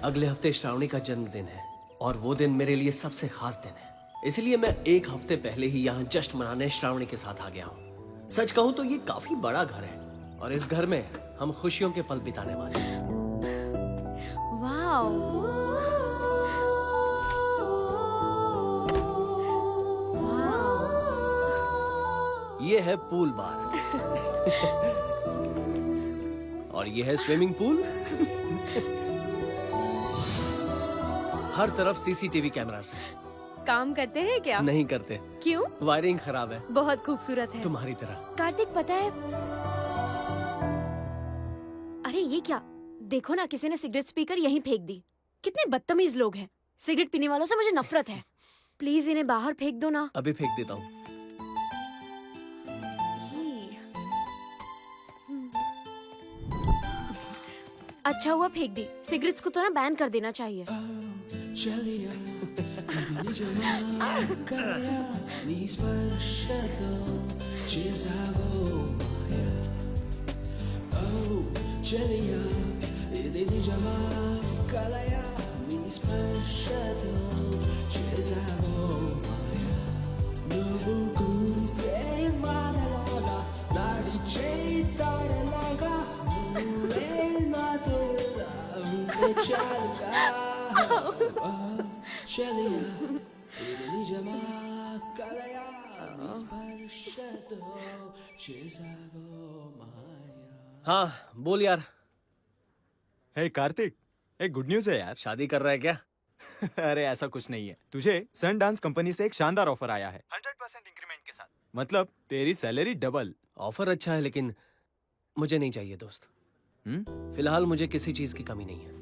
अगले हफ्ते श्रावणी का जन्मदिन है और वो दिन मेरे लिए सबसे खास दिन है। इसलिए मैं एक हफ्ते पहले ही यहाँ जश्न मनाने श्रावणी के साथ आ गया हूँ। सच कहूँ तो ये काफी बड़ा घर है और इस घर में हम खुशियों के पल बिताने वाले हैं। वाओ, ये है पूल बार और ये है स्विमिंग पूल। हर तरफ सीसीटीवी कैमरास हैं। काम करते हैं क्या? नहीं करते। क्यों? वायरिंग खराब है। बहुत खूबसूरत है। तुम्हारी तरह। कार्तिक, पता है, अरे ये क्या, देखो ना, किसी ने सिगरेट स्पीकर यहीं फेंक दी। कितने बदतमीज लोग हैं। सिगरेट पीने वालों से मुझे नफरत है। प्लीज इन्हें बाहर फेंक दो ना। अभी फेंक देता हूँ। अच्छा हुआ फेंक दी। सिगरेट्स को तो ना बैन कर देना चाहिए। हाँ बोल यार। हे कार्तिक, एक गुड न्यूज है यार। शादी कर रहा है क्या? अरे ऐसा कुछ नहीं है। तुझे सन डांस कंपनी से एक शानदार ऑफर आया है 100% इंक्रीमेंट के साथ। मतलब तेरी सैलरी डबल। ऑफर अच्छा है लेकिन मुझे नहीं चाहिए दोस्त। फिलहाल मुझे किसी चीज की कमी नहीं है।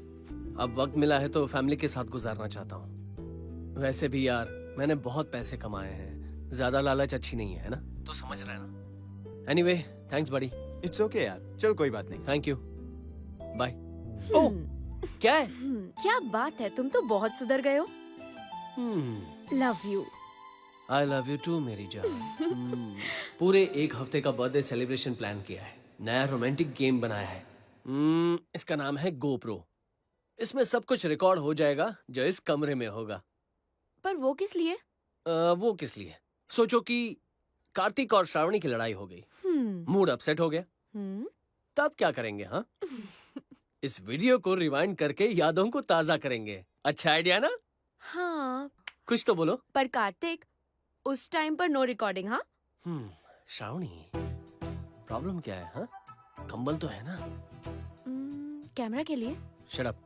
अब वक्त मिला है तो फैमिली के साथ गुजारना चाहता हूँ। वैसे भी यार मैंने बहुत पैसे कमाए हैं। ज्यादा लालच अच्छी नहीं है ना? तो समझ रहे ना। एनीवे थैंक्स बड़ी। इट्स ओके यार, चल कोई बात नहीं। Thank you, bye. ओह क्या है? क्या बात है, तुम तो बहुत सुधर गए हो। Love you. I love you too मेरी जान। पूरे एक हफ्ते का बर्थडे सेलिब्रेशन प्लान किया है। नया रोमांटिक गेम बनाया है। इसका नाम है GoPro। इसमें सब कुछ रिकॉर्ड हो जाएगा जो इस कमरे में होगा। पर वो किस लिए? वो किस लिए? सोचो कि कार्तिक और श्रावणी की लड़ाई हो गई, मूड अपसेट हो गया, तब क्या करेंगे? हाँ इस वीडियो को रिवाइंड करके यादों को ताजा करेंगे। अच्छा आइडिया ना? हाँ। कुछ तो बोलो। पर कार्तिक, उस टाइम पर नो रिकॉर्डिंग। हाँ श्रावणी, प्रॉब्लम क्या है? हाँ कंबल तो है ना? कैमरा के लिए। शट अप,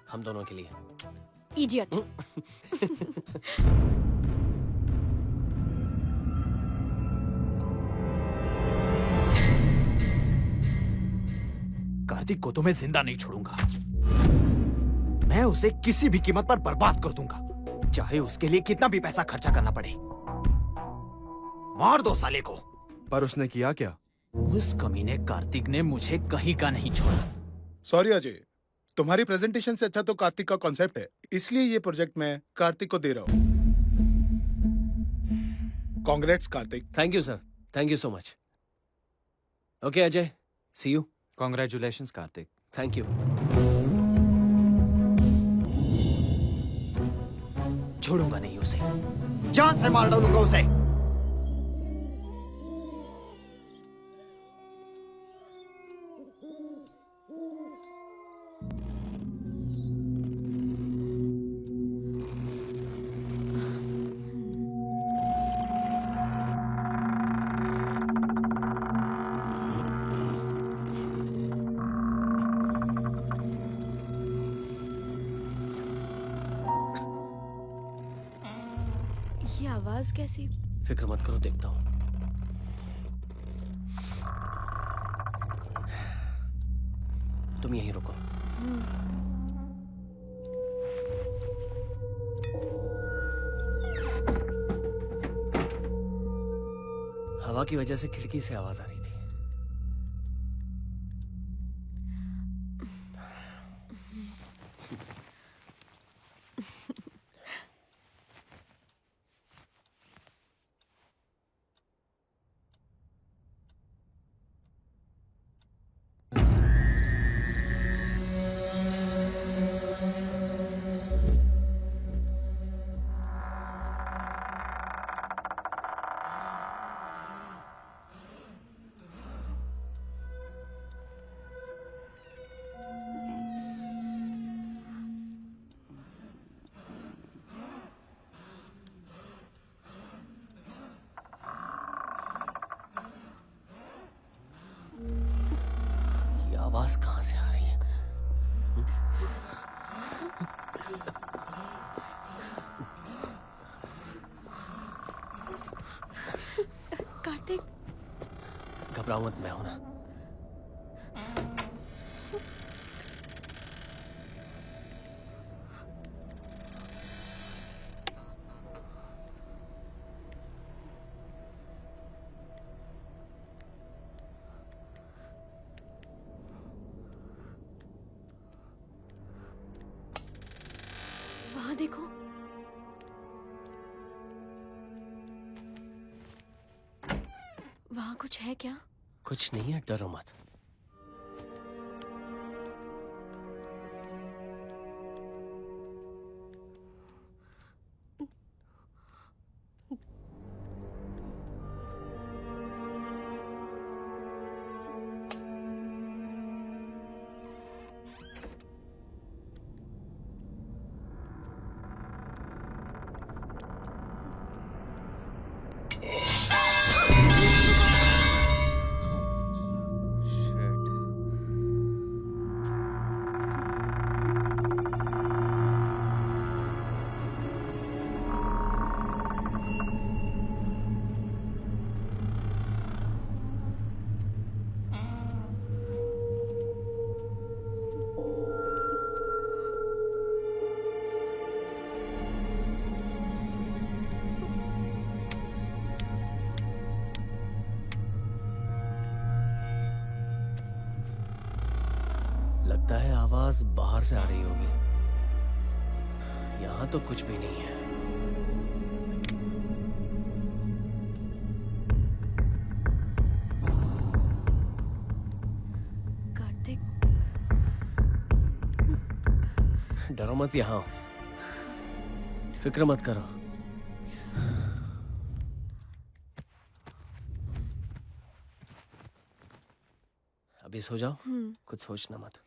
हम दोनों के लिए। इडियट। कार्तिक को तो मैं जिंदा नहीं छोड़ूंगा। मैं उसे किसी भी कीमत पर बर्बाद कर दूंगा, चाहे उसके लिए कितना भी पैसा खर्चा करना पड़े। मार दो साले को। पर उसने किया क्या? उस कमीने कार्तिक ने मुझे कहीं का नहीं छोड़ा। सॉरी अजय, तुम्हारी प्रेजेंटेशन से अच्छा तो कार्तिक का कॉन्सेप्ट है, इसलिए ये प्रोजेक्ट मैं कार्तिक को दे रहा हूँ। Congrats Kartik. Thank you sir, thank you so much. Okay Ajay, see you. Congratulations Kartik. Thank you. छोड़ूंगा नहीं उसे, जान से मार डालूंगा उसे। ये आवाज कैसी? फिक्र मत करो, देखता हूँ। तुम यहीं रुको। हवा की वजह से खिड़की से आवाज आ रही थी। ये आवाज कहां से आ रही है? कार्तिक, घबराओ मत, मैं हूं ना। वहां देखो। वहां कुछ है क्या? कुछ नहीं है, डरो मत। लगता है आवाज बाहर से आ रही होगी। यहां तो कुछ भी नहीं है। कार्तिक, डरो मत, यहां हूं। फिक्र मत करो। अभी सो जाओ, कुछ सोचना मत।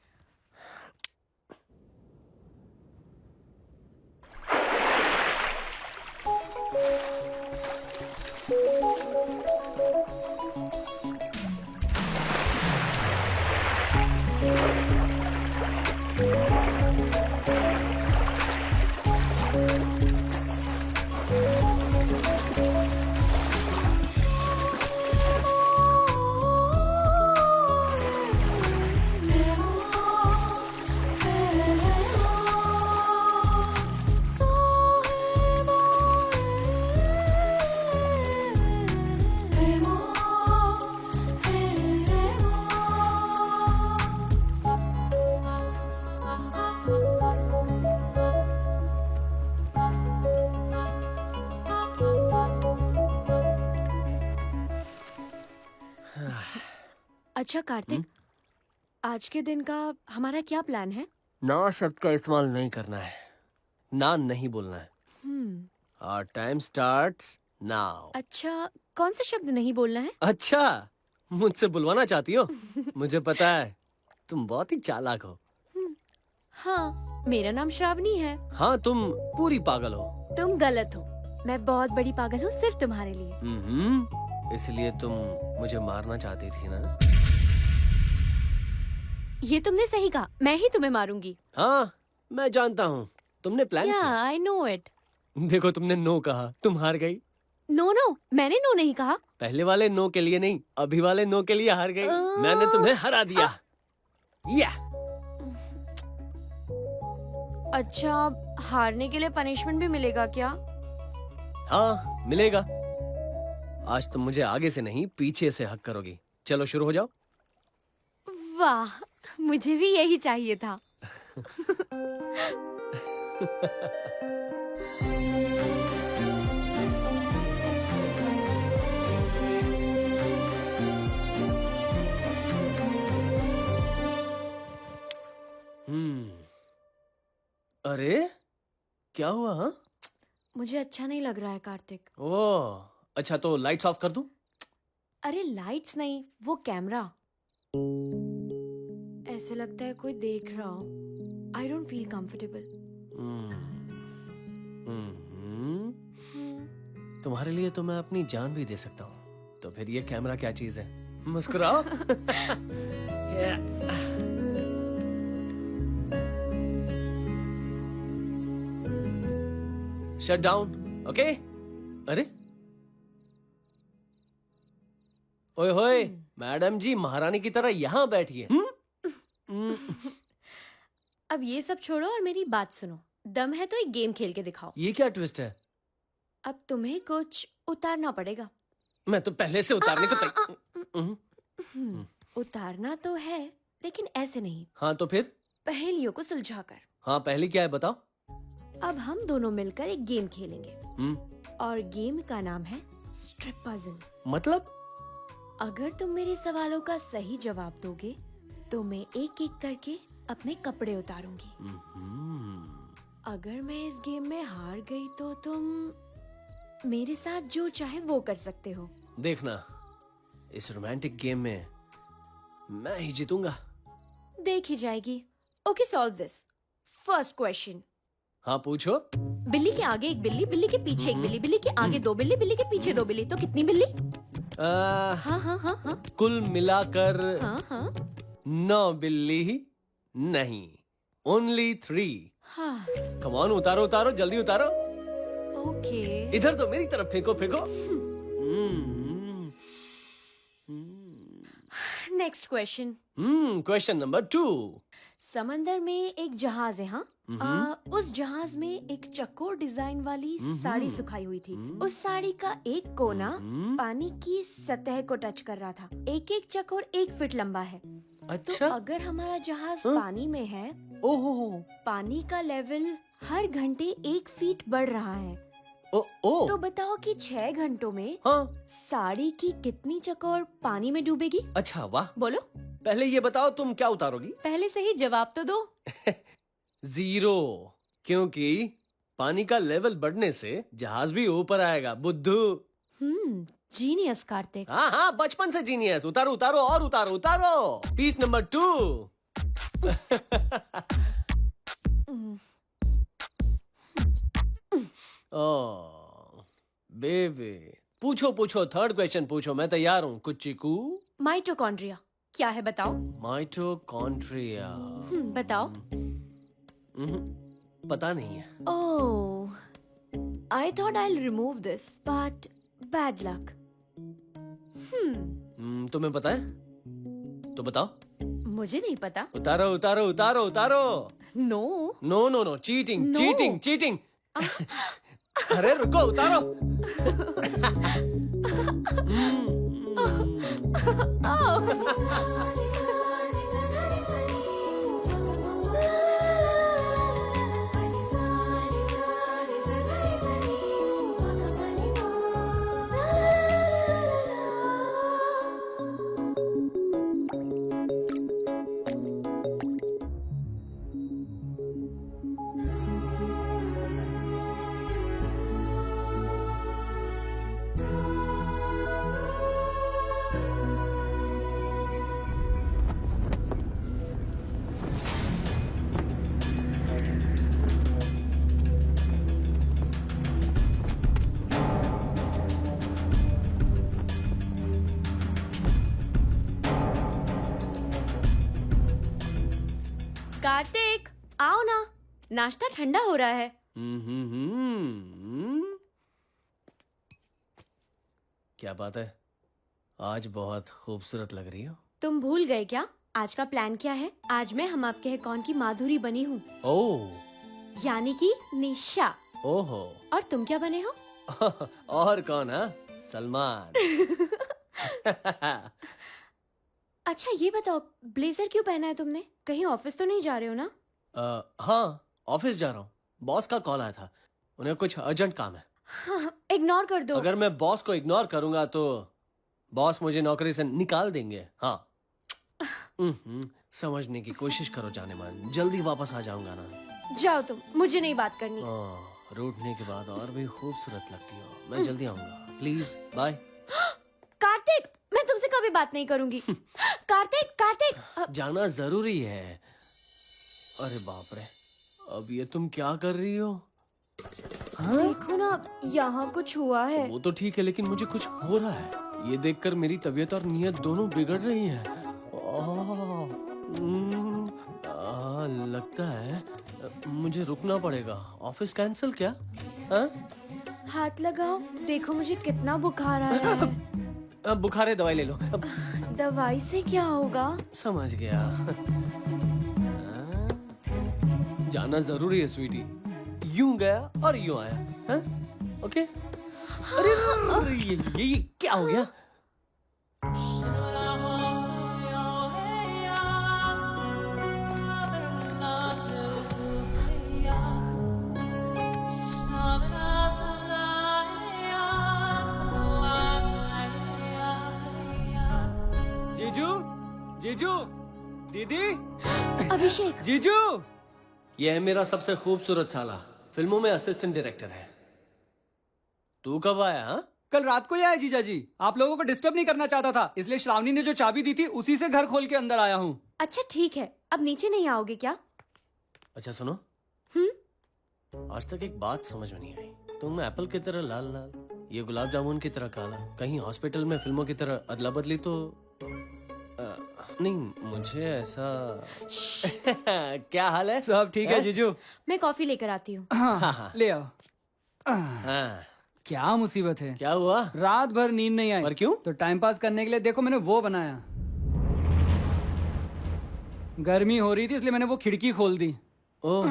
अच्छा कार्तिक, आज के दिन का हमारा क्या प्लान है? ना शब्द का इस्तेमाल नहीं करना है, ना नहीं बोलना है। Our time starts now. अच्छा, कौन सा शब्द नहीं बोलना है? अच्छा, मुझसे बुलवाना चाहती हो? मुझे पता है, तुम बहुत ही चालाक हो। हाँ, मेरा नाम श्रावणी है। हाँ, तुम पूरी पागल हो। तुम गलत हो। मैं बहुत बड़ी पागल हूँ सिर्फ तुम्हारे लिए। इसलिए तुम मुझे मारना चाहती थी ना? ये तुमने सही कहा, मैं ही तुम्हें मारूंगी। हाँ, मैं जानता हूँ, तुमने प्लान या, किया। I know it. देखो, तुमने नो कहा, तुम हार गई। नो नो, मैंने नो नहीं कहा। पहले वाले नो के लिए नहीं, अभी वाले नो के लिए हार गई। मैंने तुम्हें हरा दिया। या अच्छा, हारने के लिए पनिशमेंट भी मिलेगा क्या? हाँ, मिलेगा। आज तुम मुझे आगे से नहीं पीछे से हक करोगी। चलो शुरू हो जाओ। वाह, मुझे भी यही चाहिए था। अरे क्या हुआ? हाँ, मुझे अच्छा नहीं लग रहा है कार्तिक। ओह अच्छा, तो लाइट्स ऑफ कर दूं? अरे लाइट्स नहीं, वो कैमरा। ऐसे लगता है कोई देख रहा हो। I don't feel comfortable. तुम्हारे लिए तो मैं अपनी जान भी दे सकता हूँ, तो फिर ये कैमरा क्या चीज है? मुस्कुराओ। Shut down, okay? अरे ओए होए, मैडम जी महारानी की तरह यहाँ बैठिए। अब ये सब छोड़ो और मेरी बात सुनो। दम है तो एक गेम खेल के दिखाओ। ये क्या ट्विस्ट है? अब तुम्हें कुछ उतारना पड़ेगा। मैं तो पहले से उतारने को तैयार। उतारना तो है, लेकिन ऐसे नहीं, हाँ तो फिर? पहेलियों को सुलझाकर। हाँ पहली क्या है बताओ? अब हम दोनों मिलकर एक गेम खेलेंगे और गेम का नाम है स्ट्रिप पजल। मतलब? अगर तुम मेरे सवालों का सही जवाब दोगे तो मैं एक एक करके अपने कपड़े उतारूंगी। अगर मैं इस गेम में हार गई तो तुम मेरे साथ जो चाहे वो कर सकते हो। देखना, इस रोमांटिक गेम में मैं ही जीतूंगा। देख ही जाएगी। Okay, solve this. First question. हाँ पूछो। बिल्ली के आगे एक बिल्ली, बिल्ली के पीछे एक बिल्ली, बिल्ली के आगे दो बिल्ली, बिल्ली के पीछे दो बिल्ली, तो कितनी बिल्ली? हाँ हाँ हाँ हाँ कुल मिलाकर हाँ हाँ 9 बिल्ली नहीं, ओनली 3। हाँ। कम ऑन, उतारो उतारो, जल्दी उतारो। ओके। इधर तो मेरी तरफ फेंको फेंको। Next question. Question number 2। समंदर में एक जहाज है। हाँ, उस जहाज में एक चकोर डिजाइन वाली साड़ी सुखाई हुई थी। उस साड़ी का एक कोना पानी की सतह को टच कर रहा था। एक एक चकोर 1 फीट लंबा है। अच्छा। तो अगर हमारा जहाज पानी में है, ओहो, पानी का लेवल हर घंटे 1 फीट बढ़ रहा है। ओ तो बताओ कि 6 घंटों में हाँ। साड़ी की कितनी चकोर पानी में डूबेगी? अच्छा वाह। बोलो। पहले ये बताओ तुम क्या उतारोगी? पहले सही जवाब तो दो। 0, क्योंकि पानी का लेवल बढ़ने से जहाज भी ऊपर आएगा, बुद्धू। जीनियस कार्तिक। हाँ हाँ, बचपन से जीनियस। उतारो उतारो और उतारो उतारो। Piece number 2। ओह बेबी, पूछो पूछो, थर्ड क्वेश्चन पूछो, मैं तैयार हूँ। कुछ चीकू। माइटोकॉन्ड्रिया क्या है बताओ? माइटोकॉन्ड्रिया। बताओ। पता नहीं है। Oh, I thought I will remove this but bad luck. तुम्हें पता है? तो बताओ। मुझे नहीं पता। उतारो उतारो उतारो उतारो। No no no no, cheating No. Cheating cheating. अरे रुको, उतारो। कार्तिक, आओ ना, नाश्ता ठंडा हो रहा है। क्या बात है, आज बहुत खूबसूरत लग रही हो। तुम भूल गए क्या? आज का प्लान क्या है? आज मैं हम आपके हैं कौन की माधुरी बनी हूँ, ओह यानी कि निशा। ओहो। और तुम क्या बने हो? और कौन है? सलमान। अच्छा ये बताओ, ब्लेजर क्यों पहना है तुमने? कहीं ऑफिस तो नहीं जा रहे हो ना? हाँ, ऑफिस जा रहा हूँ। बॉस का कॉल आया था, उन्हें कुछ अर्जेंट काम है। हाँ, इग्नोर कर दो। अगर मैं बॉस को इग्नोर करूंगा तो बॉस मुझे नौकरी से निकाल देंगे। हाँ। समझने की कोशिश करो जाने मन, जल्दी वापस आ जाऊंगा ना। जाओ तुम, मुझे नहीं बात करनी। रूठने के बाद और भी खूबसूरत लगती हो। मैं जल्दी आऊंगा, प्लीज बाय। कार्तिक, मैं तुमसे कभी बात नहीं करूंगी। कार्तिक, कार्तिक। जाना जरूरी है। अरे बाप रे, अब ये तुम क्या कर रही हो? देखो ना, यहाँ कुछ हुआ है। वो तो ठीक है, लेकिन मुझे कुछ हो रहा है। ये देखकर मेरी तबीयत और नीयत दोनों बिगड़ रही है। लगता है मुझे रुकना पड़ेगा। ऑफिस कैंसिल क्या? हाथ लगाओ, देखो मुझे कितना बुखार आया है। बुखार है, दवाई ले लो। दवाई से क्या होगा? समझ गया। जाना जरूरी है स्वीटी। यूं गया और यूं आया। ओके। अरे ये क्या हो गया? जीजू, जीजू, दीदी, अभिषेक। जीजू। ये है मेरा सबसे खूबसूरत साला, फिल्मों में असिस्टेंट डायरेक्टर है। तू कब आया? हाँ, कल रात को ही आया जीजा जी। आप लोगों को डिस्टर्ब नहीं करना चाहता था, इसलिए श्रावणी ने जो चाबी दी थी उसी से घर खोल के अंदर आया हूँ। अच्छा ठीक है, अब नीचे नहीं आओगे क्या? अच्छा सुनो। आज तक एक बात समझ में नहीं आई। तुम एप्पल की तरह लाल लाल, ये गुलाब जामुन की तरह काला। कहीं हॉस्पिटल में फिल्मों की तरह अदला बदली तो नहीं, मुझे ऐसा। क्या हाल है? सब ठीक है जीजू। मैं कॉफी लेकर आती हूँ। हाँ, ले आओ। हाँ, क्या मुसीबत है? क्या हुआ? रात भर नींद नहीं आई। और क्यों? तो टाइम पास करने के लिए देखो मैंने वो बनाया। गर्मी हो रही थी इसलिए मैंने वो खिड़की खोल दी। ओह,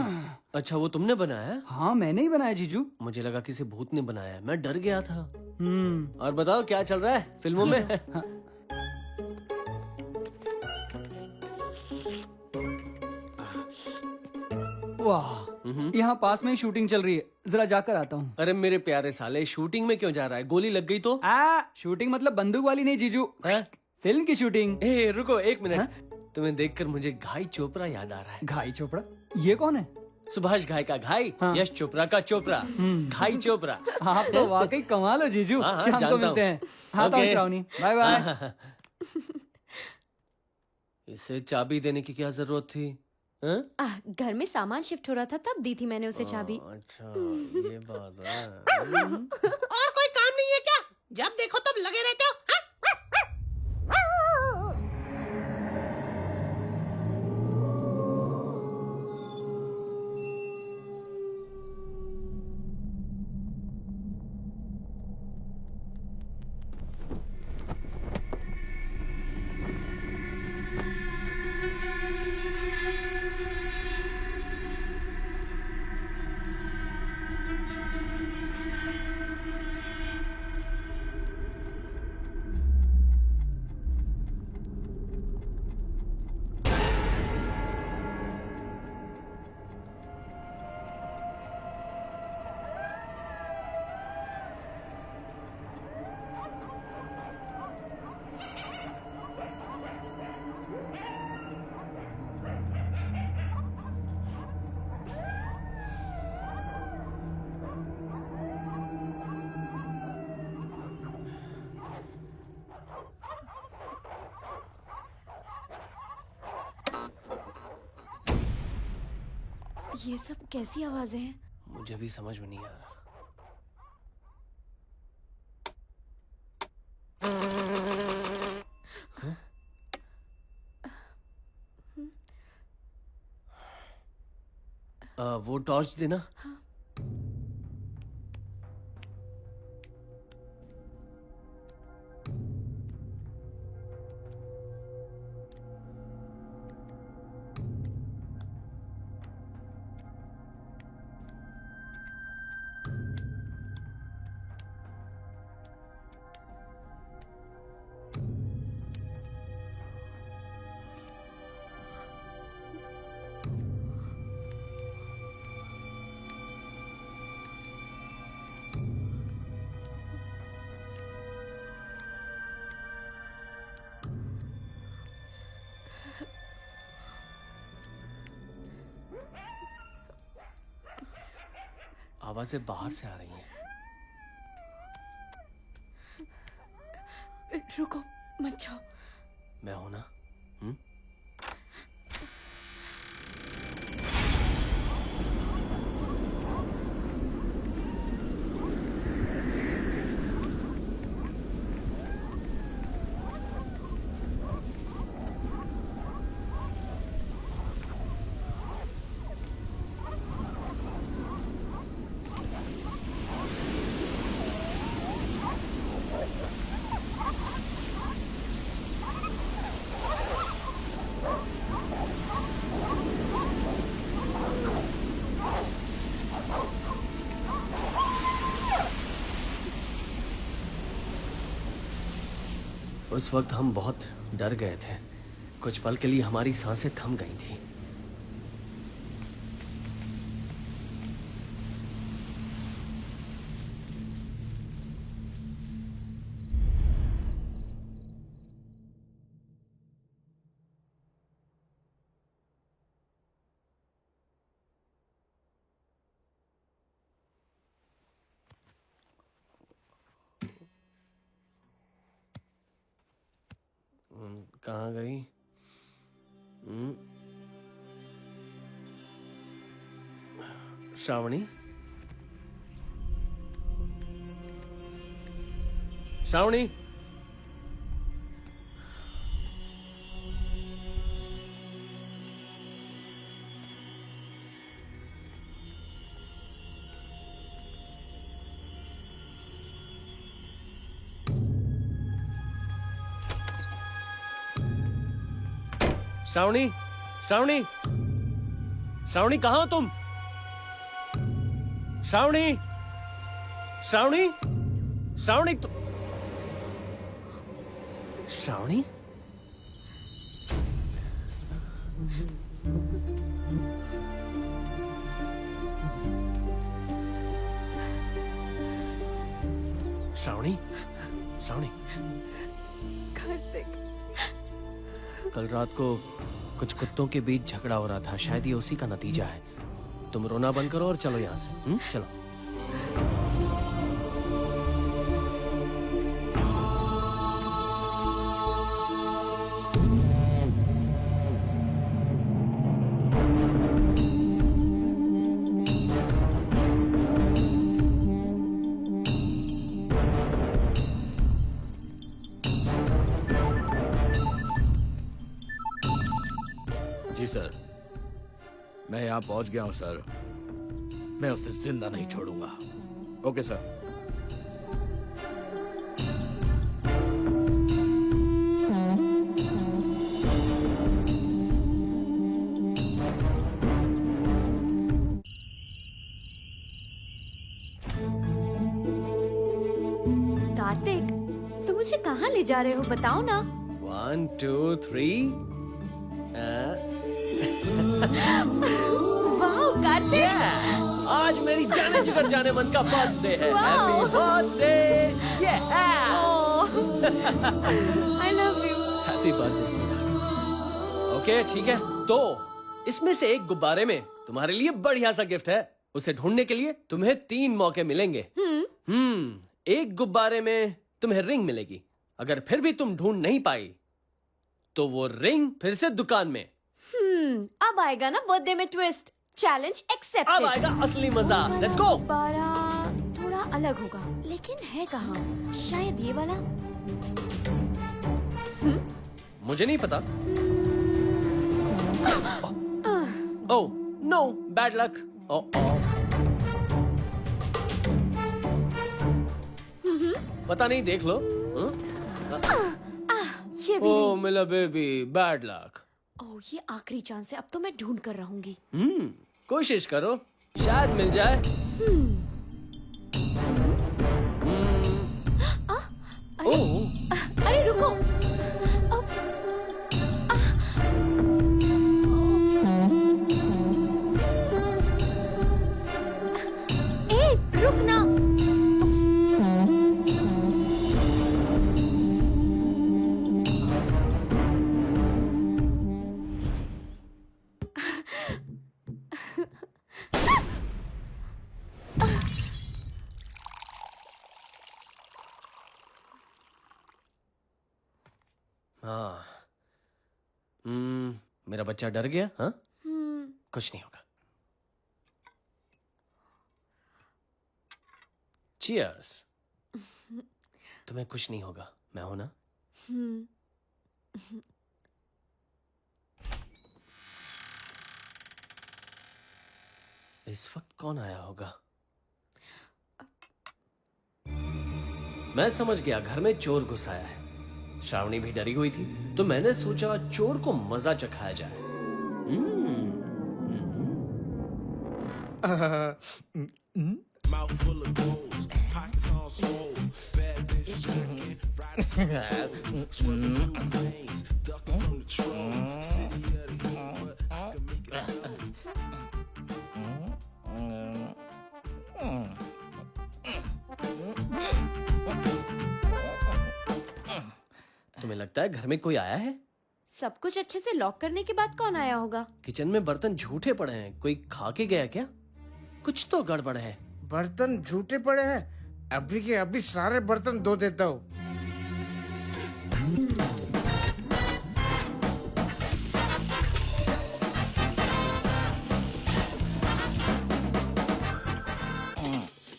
अच्छा वो तुमने बनाया? हाँ मैंने ही बनाया जीजू। मुझे लगा किसी भूत ने बनाया, मैं डर गया था। और बताओ क्या चल रहा है फिल्मों में? वाह, यहाँ पास में ही शूटिंग चल रही है, जरा जाकर आता हूँ। अरे मेरे प्यारे साले, शूटिंग में क्यों जा रहा है? गोली लग गई तो? शूटिंग मतलब बंदूक वाली नहीं जीजू, फिल्म की शूटिंग। ए रुको एक मिनट। तुम्हें देखकर मुझे घाई चोपड़ा याद आ रहा है। घाई चोपड़ा? ये कौन है? सुभाष घाई का घाई, यश चोपड़ा का चोपड़ा, घाई चोपड़ा। आप तो वाकई कमाल हो जीजू। शाम को मिलते हैं। हाँ तो श्रावणी, बाय बाय। इसे चाबी देने की क्या जरूरत थी? घर में सामान शिफ्ट हो रहा था तब दी थी मैंने उसे चाबी। अच्छा ये बात है। और कोई काम नहीं है क्या? जब देखो तब लगे रहते हो। हाँ? ये सब कैसी आवाजें हैं? मुझे भी समझ में नहीं आ रहा। वो टॉर्च देना। आवाजें बाहर से आ रही हैं। रुको, मत जाओ। मैं हूं ना? उस वक्त हम बहुत डर गए थे। कुछ पल के लिए हमारी सांसें थम गई थी। कहाँ गई? श्रावणी? श्रावणी? श्रावणी? श्रावणी? श्रावणी कहाँ हो तुम? श्रावणी? श्रावणी? श्रावणी तो श्रावणी? श्रावणी? श्रावणी? कार्तिक, कल रात को कुछ कुत्तों के बीच झगड़ा हो रहा था। शायद ये उसी का नतीजा है। तुम रोना बंद करो और चलो यहाँ से। चलो। जी सर, मैं यहाँ पहुँच गया हूँ सर। मैं उसे जिंदा नहीं छोड़ूंगा। Okay sir. कार्तिक, तुम मुझे कहाँ ले जा रहे हो? बताओ ना। 1 2 3 वाह कार्तिक, आज मेरी जाने जिगर जाने मन का बर्थडे है। Happy birthday. I love you. Happy birthday sweetheart. Okay ठीक है, तो इसमें से एक गुब्बारे में तुम्हारे लिए बढ़िया सा गिफ्ट है। उसे ढूंढने के लिए तुम्हें 3 मौके मिलेंगे। एक गुब्बारे में तुम्हें रिंग मिलेगी। अगर फिर भी तुम ढूंढ नहीं पाई तो वो रिंग फिर से दुकान में। अब आएगा ना बर्थडे में ट्विस्ट। Challenge accepted. अब आएगा असली मजा। Let's go. गुब्बारा थोड़ा अलग होगा, लेकिन है कहाँ? शायद ये वाला। मुझे नहीं पता। Oh no, bad luck. पता नहीं, देख लो। ये भी ओह मेरा बेबी, बैड लक। ओह, ये आखिरी चांस है। अब तो मैं ढूंढ कर रहूंगी। कोशिश करो, शायद मिल जाए। अरे रुको। ए, रुक ना। हाँ। मेरा बच्चा डर गया? हाँ, कुछ नहीं होगा। चीयर्स। तुम्हें कुछ नहीं होगा, मैं हूं ना। इस वक्त कौन आया होगा? मैं समझ गया, घर में चोर घुस आया है। श्रावणी भी डरी हुई थी, तो मैंने सोचा चोर को मजा चखाया जाए। तुम्हें लगता है घर में कोई आया है? सब कुछ अच्छे से लॉक करने के बाद कौन आया होगा? किचन में बर्तन झूठे पड़े हैं, कोई खा के गया क्या? कुछ तो गड़बड़ है। बर्तन झूठे पड़े हैं, अभी के अभी सारे बर्तन धो देता हूँ।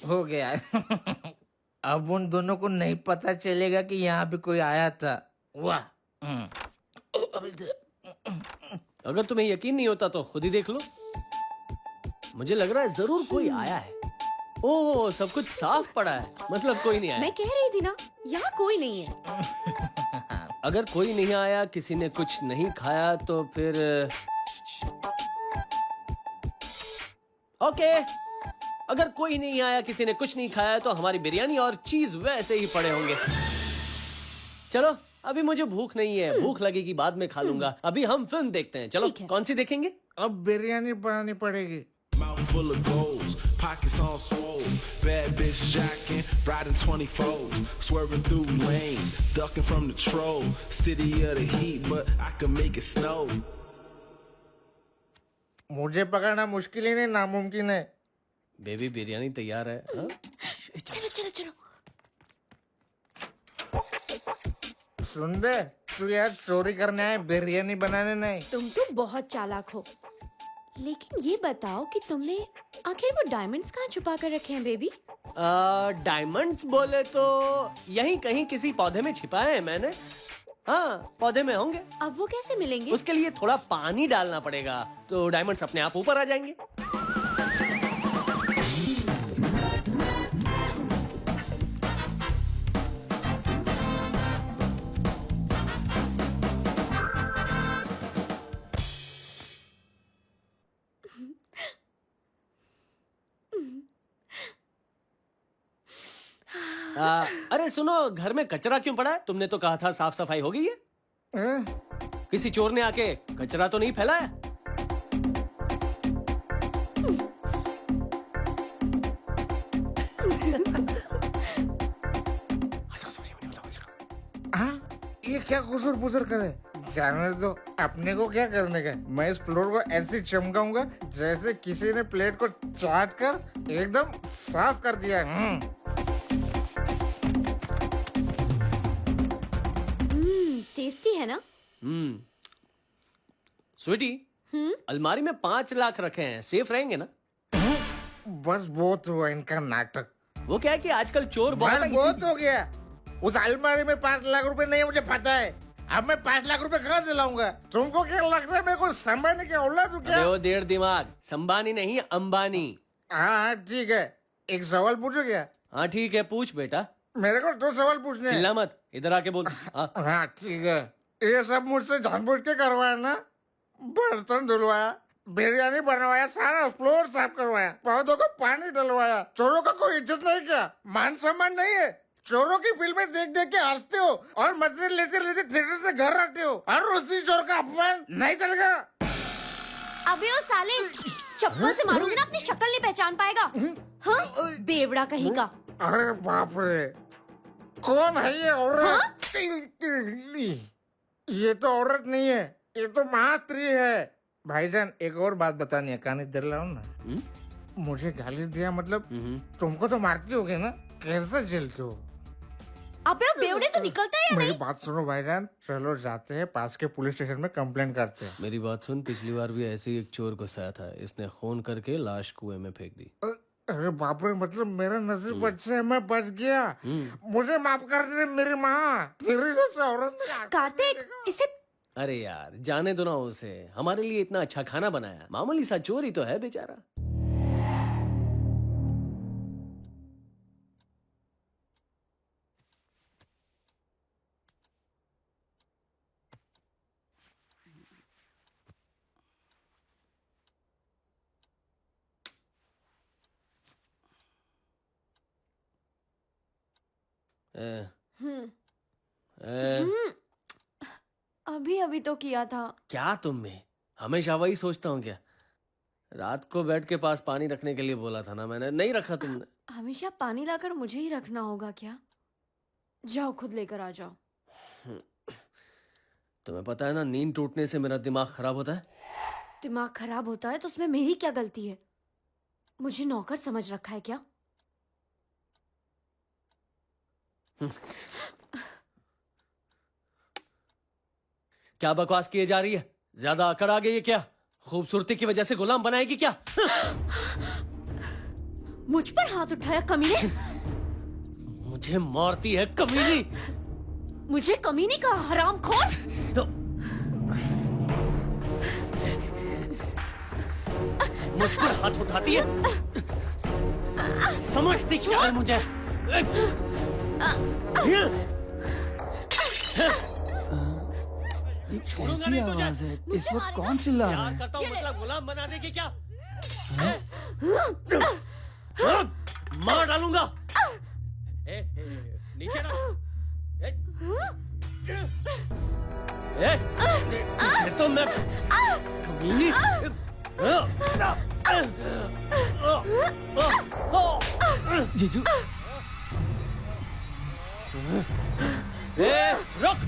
हो गया। अब उन दोनों को नहीं पता चलेगा कि यहाँ पे कोई आया था। वाह। अगर तुम्हें यकीन नहीं होता तो खुद ही देख लो। मुझे लग रहा है जरूर कोई आया है। ओह, सब कुछ साफ पड़ा है, मतलब कोई नहीं आया। मैं कह रही थी ना, यहाँ कोई नहीं है। अगर कोई नहीं आया, किसी ने कुछ नहीं खाया, तो फिर ओके। अगर कोई नहीं आया, किसी ने कुछ नहीं खाया, तो हमारी बिरयानी और चीज वैसे ही पड़े होंगे। चलो, अभी मुझे भूख नहीं है, भूख लगेगी बाद में खा लूंगा। अभी हम फिल्म देखते हैं। चलो, ठीक है। कौन सी देखेंगे? अब बिरयानी बनानी पड़ेगी। Mouth full of goals, pockets on swole. Bad bitch jacking, riding 24s, swerving through lanes, ducking from the troll. City of the heat, but I can make it snow. मुझे पकड़ना मुश्किल ही नहीं, नामुमकिन है। बेबी, बिरयानी तैयार है। हाँ? चलो चलो चलो। सुन बे, तू यार चोरी करने आए, बिरयानी बनाने नहीं। तुम तो बहुत चालाक हो। लेकिन ये बताओ कि तुमने आखिर वो डायमंड्स कहाँ छुपा कर रखे हैं बेबी? डायमंड्स बोले तो यहीं कहीं किसी पौधे में छिपाए हैं मैंने। हाँ, पौधे में होंगे। अब वो कैसे मिलेंगे? उसके लिए थोड़ा पानी डालना पड़ेगा, तो डायमंड्स अपने आप ऊपर आ जाएंगे। अरे सुनो, घर में कचरा क्यों पड़ा है? तुमने तो कहा था साफ सफाई हो गई है। किसी चोर ने आके कचरा तो नहीं फैलाया? हाँ, ये क्या कुसुर पुसुर करे? जाने दो, अपने को क्या करने का? मैं इस फ्लोर को ऐसे चमकाऊंगा जैसे किसी ने प्लेट को चाट कर एकदम साफ कर दिया। टेस्टी है ना? स्वीटी, अलमारी में 5 लाख रखे हैं, सेफ रहेंगे ना? बस बहुत हुआ इनका नाटक। वो क्या है कि आजकल चोर बस बहुत हो गया। उस अलमारी में 5 लाख रुपए नहीं, मुझे पता है। अब मैं 5 लाख रुपए कहाँ से लाऊंगा? तुमको क्या लगता है मेरे को संभालने की औलाद हूँ क्या? अरे वो देर दिमाग, संबानी नहीं अंबानी। हाँ ठीक है, एक सवाल पूछो क्या? हाँ ठीक है, पूछ बेटा। मेरे को 2 सवाल पूछने हैं। चिल्ला मत, इधर आके बोल। हाँ ठीक है, ये सब मुझसे जानबूझ के करवाया ना? बर्तन धुलवाया, बिरयानी बनवाया, सारा फ्लोर साफ करवाया, पौधों को पानी डलवाया। चोरों का कोई इज्जत नहीं क्या? मान सम्मान नहीं है? चोरों की फिल्में देख देख के हंसते हो और मजे लेते लेते थिएटर से घर आते हो। हर रोज चोर का अपमान नहीं चलेगा। अबे ओ साले, चप्पल से मारूंगी ना, अपनी शक्ल नहीं पहचान पाएगा। हाँ, बेवड़ा कहीं का। अरे बाप रे, कौन है ये औरत? ये तो औरत नहीं है, ये तो महास्त्री है। भाईजान, एक और बात बतानी है, कान इधर लाओ ना। मुझे गाली दिया मतलब तुमको तो मारती होगी ना? कैसे झेलते हो? अबे अब बेवड़े तो निकलता है या मेरी नहीं? बात सुनो भाईजान, चलो जाते हैं पास के पुलिस स्टेशन में कंप्लेंट करते हैं। मेरी बात सुन, पिछली बार भी ऐसे ही एक चोर घुसाया था, इसने खून करके लाश कुएं में फेंक दी। अरे बाप रे, मतलब मेरा नसीब अच्छा है, मैं बच गया। मुझे माफ कर दे मेरी माँ, तेरी जैसे औरत ने आंखें कार्तिक, देखा। इसे अरे यार जाने दो ना उसे, हमारे लिए इतना अच्छा खाना बनाया, मामूली सा चोर ही तो है बेचारा। ए, ए, अभी अभी तो किया था। क्या तुम में हमेशा वही सोचता हूँ क्या? रात को बेड के पास पानी रखने के लिए बोला था ना मैंने, नहीं रखा तुमने। हमेशा पानी लाकर मुझे ही रखना होगा क्या? जाओ खुद लेकर आ जाओ। तुम्हें पता है ना, नींद टूटने से मेरा दिमाग खराब होता है। दिमाग खराब होता है तो उसमें मेरी क्या गलती है? मुझे नौकर समझ रखा है क्या? क्या बकवास किए जा रही है? ज्यादा अकड़ आ गई है क्या? खूबसूरती की वजह से गुलाम बनाएगी क्या? मुझ पर हाथ उठाया कमीने? मुझे मारती है कमीनी। मुझे कमीने का हरामखोर? मुझ पर हाथ उठाती है? समझती क्या है मुझे? कैसी आवाज है? इस वक्त कौन चिल्ला रहा है? करता हूँ मतलब गुलाम बना देगी क्या? मार डालूंगा। नीचे रख। पीछे तो मैं कमीनी। जीजू, रुक।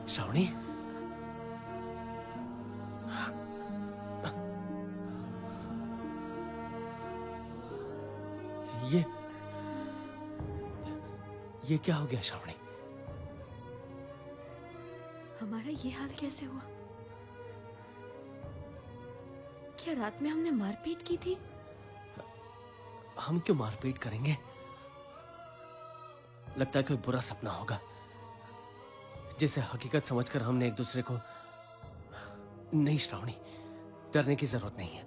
श्रावणी, ये क्या हो गया श्रावणी? हमारा ये हाल कैसे हुआ? क्या रात में हमने मारपीट की थी? हम क्यों मारपीट करेंगे? लगता है कोई बुरा सपना होगा जिसे हकीकत समझकर हमने एक दूसरे को। नहीं श्रावणी, डरने की जरूरत नहीं है।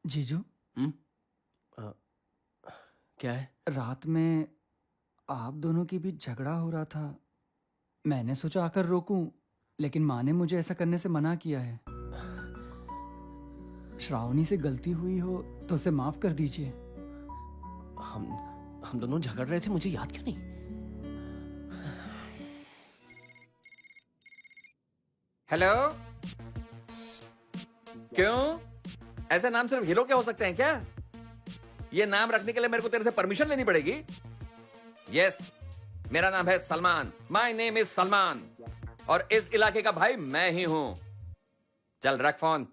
जीजू, क्या है? रात में आप दोनों के बीच झगड़ा हो रहा था। मैंने सोचा आकर रोकूं, लेकिन माँ ने मुझे ऐसा करने से मना किया है। श्रावणी से गलती हुई हो तो उसे माफ कर दीजिए। हम दोनों झगड़ रहे थे, मुझे याद क्यों नहीं? हेलो, क्यों? ऐसे नाम सिर्फ हीरो के हो सकते हैं क्या? ये नाम रखने के लिए मेरे को तेरे से परमिशन लेनी पड़ेगी? यस, मेरा नाम है Salman. My name is Salman, और इस इलाके का भाई मैं ही हूं। चल रख फोन।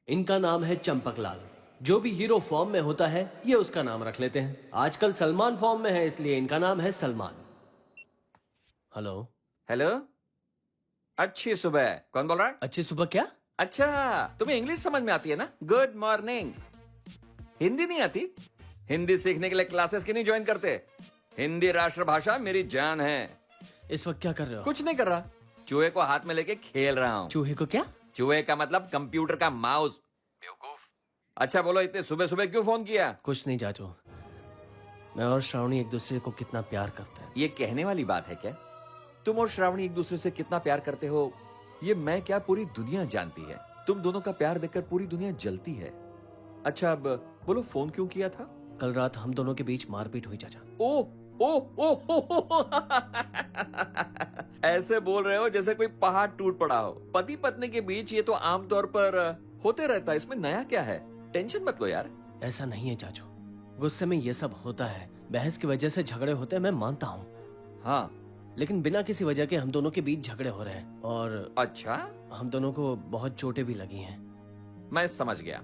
इनका नाम है चंपकलाल। जो भी हीरो फॉर्म में होता है ये उसका नाम रख लेते हैं। आजकल सलमान फॉर्म में है, इसलिए इनका नाम है सलमान। हेलो। हेलो, अच्छी सुबह। कौन बोल रहा है? अच्छी सुबह क्या? अच्छा, तुम्हें इंग्लिश समझ में आती है ना? Good morning. हिंदी नहीं आती? हिंदी सीखने के लिए क्लासेस क्यों नहीं ज्वाइन करते? हिंदी राष्ट्रभाषा मेरी जान है। इस वक्त क्या कर रहे हो? कुछ नहीं कर रहा, चूहे को हाथ में लेके खेल रहा हूँ। चूहे को क्या? चूहे का मतलब कंप्यूटर का माउस, बेवकूफ। अच्छा बोलो, इतने सुबह सुबह क्यों फोन किया? कुछ नहीं चाचू, मैं और श्रावणी एक दूसरे को कितना प्यार करते हैं। ये कहने वाली बात है क्या? तुम और श्रावणी एक दूसरे से कितना प्यार करते हो ये मैं क्या, पूरी दुनिया जानती है। तुम दोनों का प्यार देखकर पूरी दुनिया जलती है। अच्छा अब बोलो, फोन क्यों किया था? कल रात हम दोनों के बीच मारपीट हुई चाचा। ओ ओ ओ, ओ, ऐसे बोल रहे हो जैसे कोई पहाड़ टूट पड़ा हो। पति पत्नी के बीच ये तो आमतौर पर होते रहता है, इसमें नया क्या है? टेंशन मत लो यार। ऐसा नहीं है चाचू, गुस्से में ये सब होता है, बहस की वजह से झगड़े होते हैं, मैं मानता हूँ। हाँ, लेकिन बिना किसी वजह के हम दोनों के बीच झगड़े हो रहे हैं और अच्छा, हम दोनों को बहुत चोटें भी लगी हैं। मैं समझ गया।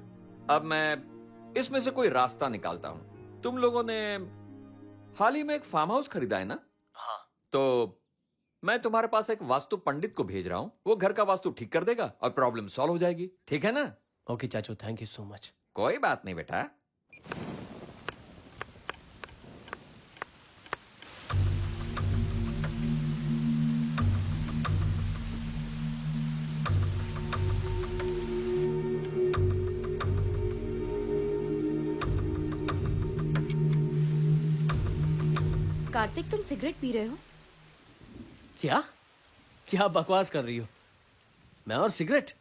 अब मैं इसमें से कोई रास्ता निकालता हूँ। तुम लोगों ने हाल ही में एक फार्म हाउस खरीदा है ना? हाँ। तो मैं तुम्हारे पास एक वास्तु पंडित को भेज रहा हूँ, वो घर का वास्तु ठीक कर देगा और प्रॉब्लम सॉल्व हो जाएगी। ठीक है ना? ओके चाचू, थैंक यू सो मच। कोई बात नहीं बेटा। कार्तिक, तुम सिगरेट पी रहे हो? क्या क्या बकवास कर रही हो? मैं और सिगरेट?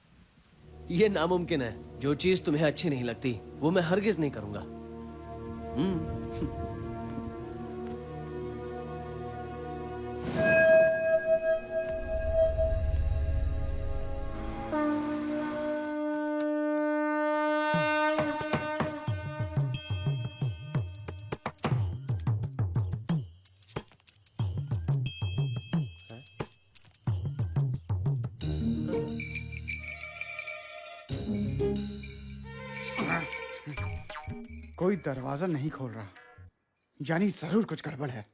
ये नामुमकिन है। जो चीज तुम्हें अच्छी नहीं लगती वो मैं हरगिज नहीं करूंगा। कोई दरवाजा नहीं खोल रहा, यानी जरूर कुछ गड़बड़ है।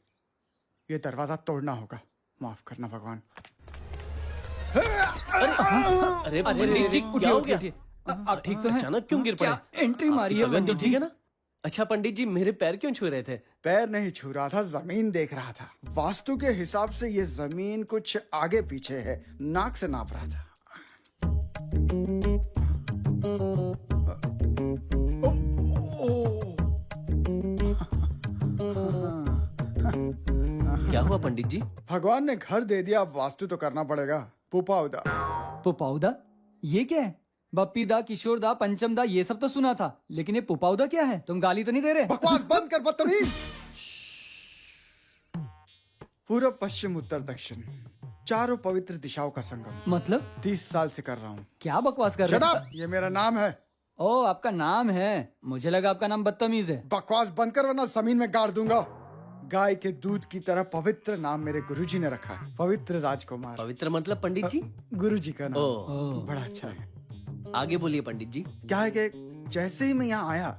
ये दरवाजा तोड़ना होगा। माफ करना भगवान। अरे पंडित जी, क्या हो गया? आप ठीक तो हैं? अचानक क्यों गिर पड़े? एंट्री मारी है तबीयत तो पंडित ठीक जी। है ना? अच्छा पंडित जी, मेरे पैर क्यों छू रहे थे? पैर नहीं छू रहा था, जमीन देख रहा था। वास्तु के हिसाब से ये जमीन कुछ आगे पीछे है, नाक से नाप रहा था। क्या हुआ पंडित जी? भगवान ने घर दे दिया, अब वास्तु तो करना पड़ेगा। पुपा उदा। पुपाउदा? ये क्या है? बप्पी दा, किशोर दा, पंचम दा, ये सब तो सुना था, लेकिन ये पुपाउदा क्या है? तुम गाली तो नहीं दे रहे? बकवास बंद कर बदतमीज। पूर्व पश्चिम उत्तर दक्षिण, चारों पवित्र दिशाओं का संगम। मतलब 30 साल से कर रहा हूँ। क्या बकवास कर Shut रहे up! ये मेरा नाम है। ओ, आपका नाम है? मुझे लगा आपका नाम बदतमीज है। बकवास बंद कर वरना जमीन में गाड़ दूंगा। गाय के दूध की तरह पवित्र नाम मेरे गुरुजी ने रखा है, पवित्र राजकुमार। पवित्र मतलब पंडित जी? गुरुजी का नाम ओह। बड़ा अच्छा है। आगे बोलिए पंडित जी। क्या है कि जैसे ही मैं यहाँ आया,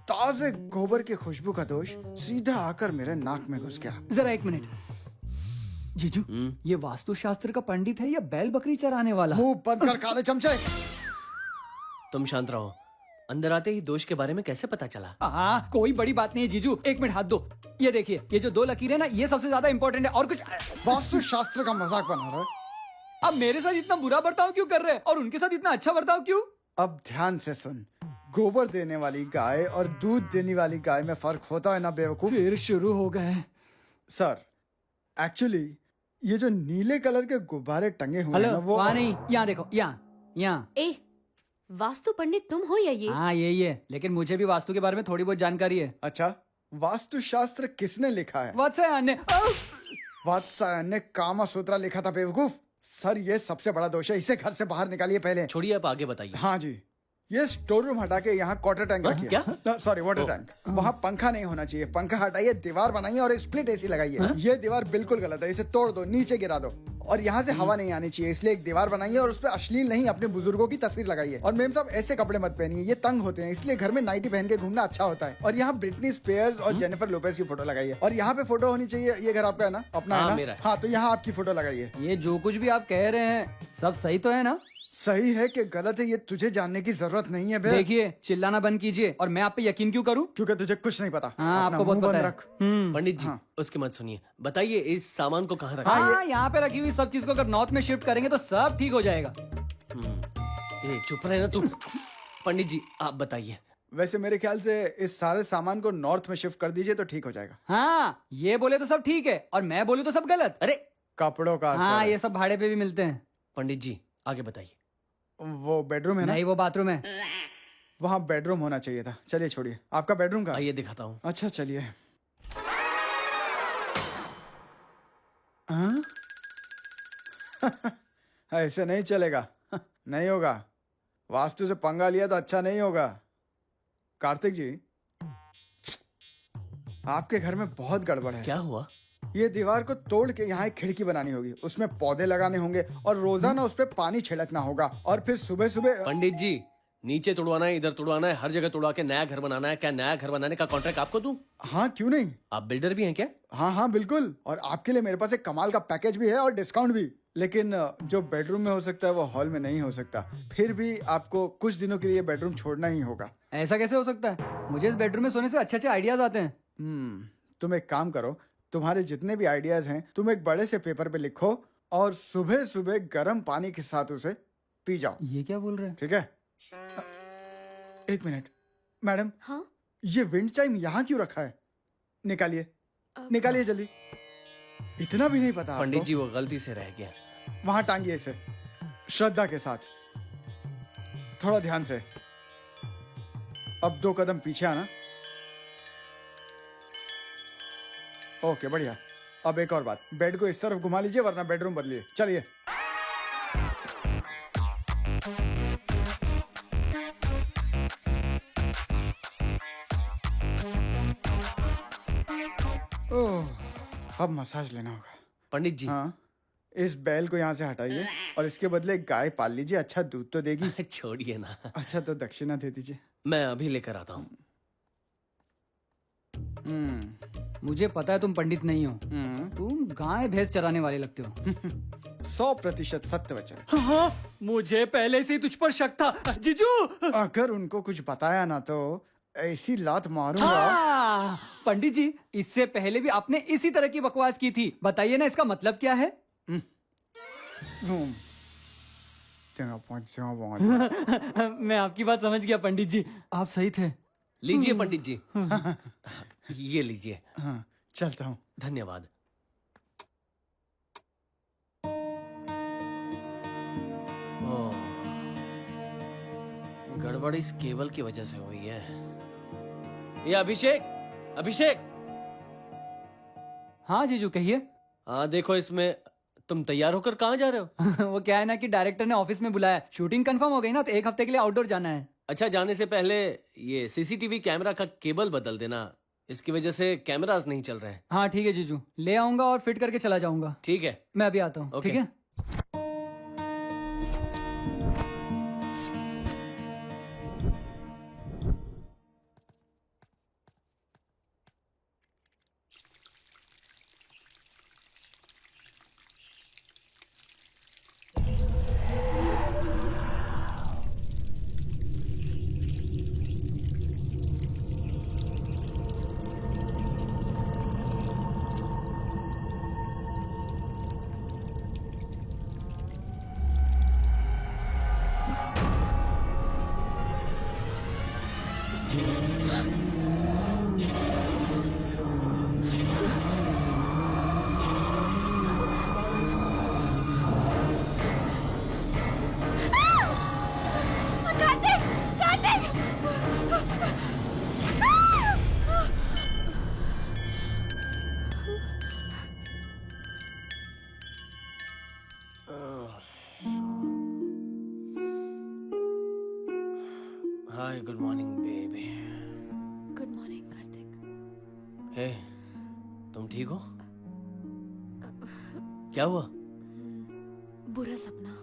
ताजे गोबर की खुशबू का दोष सीधा आकर मेरे नाक में घुस गया। जरा एक मिनट जीजू, ये वास्तुशास्त्र का पंडित है या बैल बकरी चराने वाला? मुंह बंद कर काले चमचे। तुम शांत रहो। अंदर आते ही दोष के बारे में कैसे पता चला? कोई बड़ी बात नहीं है जीजू, एक मिनट हाथ दो। ये देखिए, ये जो 2 लकीरें ना, ये सबसे ज्यादा इंपॉर्टेंट है। और कुछ? वास्तु शास्त्र का मजाक बना रहा है। अब मेरे साथ इतना बुरा बर्ताव क्यों कर रहे हैं और उनके साथ इतना अच्छा बर्ताव क्यों? अब ध्यान से सुन, गोबर देने वाली गाय और दूध देने वाली गाय में फर्क होता है ना बेवकूफ। फिर शुरू हो गए। सर, एक्चुअली ये जो नीले कलर के गुब्बारे टंगे हुए हैं हेलो, ना, वो वहाँ नहीं, यहाँ देखो, यहाँ। ए, वास्तु पंडित तुम हो या ये? हाँ यही है, लेकिन मुझे भी वास्तु के बारे में थोड़ी बहुत जानकारी है। अच्छा, वास्तु शास्त्र किसने लिखा है? वात्स्यायन ने। वात्स्यायन ने कामा सूत्रा लिखा था बेवकूफ। सर, ये सबसे बड़ा दोष है, इसे घर से बाहर निकालिए पहले। छोड़िए, आप आगे बताइए। हाँ जी, ये स्टोर रूम हटा के यहाँ क्वार्टर टैंक रखिए। क्या? Sorry, water tank. वहाँ पंखा नहीं होना चाहिए। पंखा हटाइए, दीवार बनाइए और एक स्प्लिट एसी लगाइए। ये दीवार बिल्कुल गलत है, इसे तोड़ दो, नीचे गिरा दो। और यहाँ से हवा नहीं आनी चाहिए, इसलिए एक दीवार बनाइए और उस पर अश्लील नहीं, अपने बुजुर्गों की तस्वीर लगाइए। और मेम साहब, ऐसे कपड़े मत पहनिए, ये तंग होते हैं, इसलिए घर में नाइटी पहन के घूमना अच्छा होता है। और यहाँ ब्रिटनी स्पीयर्स और जेनिफर लोपेज की फोटो लगाइए। और यहाँ पे फोटो होनी चाहिए। ये घर आपका है ना? अपना हाँ, है मेरा ना? है। हाँ, तो यहाँ आपकी फोटो लगाइए। ये जो कुछ भी आप कह रहे हैं सब सही तो है ना? सही है कि गलत है ये तुझे जानने की जरूरत नहीं है बे। देखिए चिल्लाना बंद कीजिए और मैं आप पे यकीन क्यों करूं? क्योंकि तुझे कुछ नहीं पता। हाँ अपना आपको बहुत मुंह पता बंद है। रख। पंडित जी हाँ। उसकी मत सुनिए, बताइए इस सामान को कहाँ रखा हाँ यहाँ पे रखी हुई सब चीज को अगर नॉर्थ में शिफ्ट करेंगे तो सब ठीक हो जाएगा। ये चुप रहे ना तू। पंडित जी आप बताइए। वैसे मेरे ख्याल से इस सारे सामान को नॉर्थ में शिफ्ट कर दीजिए तो ठीक हो जाएगा। हाँ ये बोले तो सब ठीक है और मैं बोलूँ तो सब गलत। अरे कपड़ों का हाँ असर है। ये सब भाड़े पे भी मिलते हैं। पंडित जी आगे बताइए। वो बेडरूम है ना? नहीं वो बाथरूम है। वहाँ बेडरूम होना चाहिए था। चलिए छोड़िए, आपका बेडरूम का? आइए दिखाता हूँ। अच्छा चलिए। हाँ? ऐसे नहीं चलेगा। नहीं होगा। वास्तु से पंगा लिया तो अच्छा नहीं होगा। कार्तिक जी, आपके घर में बहुत गड़बड़ है। क्या हुआ? ये दीवार को तोड़ के यहाँ एक खिड़की बनानी होगी, उसमें पौधे लगाने होंगे और रोजाना उस पे पानी छिड़कना होगा और फिर सुबह सुबह। पंडित जी नीचे तुड़वाना है, इधर तुड़वाना है, हर जगह तुड़वा के नया घर बनाना है। क्या नया घर बनाने का कॉन्ट्रैक्ट आपको दूं? हाँ क्यों नहीं। आप बिल्डर भी हैं क्या? हाँ हाँ बिल्कुल, और आपके लिए मेरे पास एक कमाल का पैकेज भी है और डिस्काउंट भी। लेकिन जो बेडरूम में हो सकता है वो हॉल में नहीं हो सकता। फिर भी आपको कुछ दिनों के लिए बेडरूम छोड़ना ही होगा। ऐसा कैसे हो सकता है? मुझे इस बेडरूम में सोने से अच्छे अच्छे आइडियाज आते हैं। तुम एक काम करो, तुम्हारे जितने भी आइडियाज हैं तुम एक बड़े से पेपर पे लिखो और सुबह सुबह गर्म पानी के साथ उसे पी जाओ। ये क्या बोल रहे हैं? ठीक है? एक मिनट मैडम। हाँ ये विंड चाइम यहाँ क्यों रखा है? निकालिए निकालिए जल्दी। इतना भी नहीं पता पंडित आपको? जी वो गलती से रह गया। वहां टांगिए इसे श्रद्धा के साथ, थोड़ा ध्यान से। अब 2 कदम पीछे आना। ओके बढ़िया। अब एक और बात, बेड को इस तरफ घुमा लीजिए वरना बेडरूम बदलिए। चलिए। ओह, अब मसाज लेना होगा। पंडित जी हाँ, इस बैल को यहाँ से हटाइए और इसके बदले एक गाय पाल लीजिए, अच्छा दूध तो देगी। छोड़िए ना। अच्छा तो दक्षिणा दे दीजिए। मैं अभी लेकर आता हूँ। मुझे पता है तुम पंडित नहीं हो। तुम गाय भैंस चराने वाले लगते हो। 100% सत्य वचन। हाँ, मुझे पहले से ही तुझ पर शक था जीजू। अगर उनको कुछ बताया ना तो ऐसी लात मारूंगा। हाँ, पंडित जी इससे पहले भी आपने इसी तरह की बकवास की थी। बताइए ना इसका मतलब क्या है? मैं आपकी बात समझ गया पंडित जी, आप सही थे। लीजिए पंडित जी। ये लीजिए। हाँ, चलता हूँ। धन्यवाद। ओह, गड़बड़ इस केबल की वजह से हुई है। ये अभिषेक, अभिषेक। हाँ जीजू कहिए। हाँ देखो इसमें, तुम तैयार होकर कहाँ जा रहे हो? वो क्या है ना कि डायरेक्टर ने ऑफिस में बुलाया, शूटिंग कंफर्म हो गई ना तो 1 हफ्ते के लिए आउटडोर जाना है। अच्छा, जाने से पहले ये सीसीटीवी कैमरा का केबल बदल देना, इसकी वजह से कैमरास नहीं चल रहे हैं। हाँ ठीक है जीजू, ले आऊंगा और फिट करके चला जाऊंगा। ठीक है, मैं अभी आता हूँ। ओके। ठीक है। Kartik, Kartik! Hi, good morning baby. Good morning Kartik. Hey, तुम ठीक हो? क्या हुआ? बुरा सपना।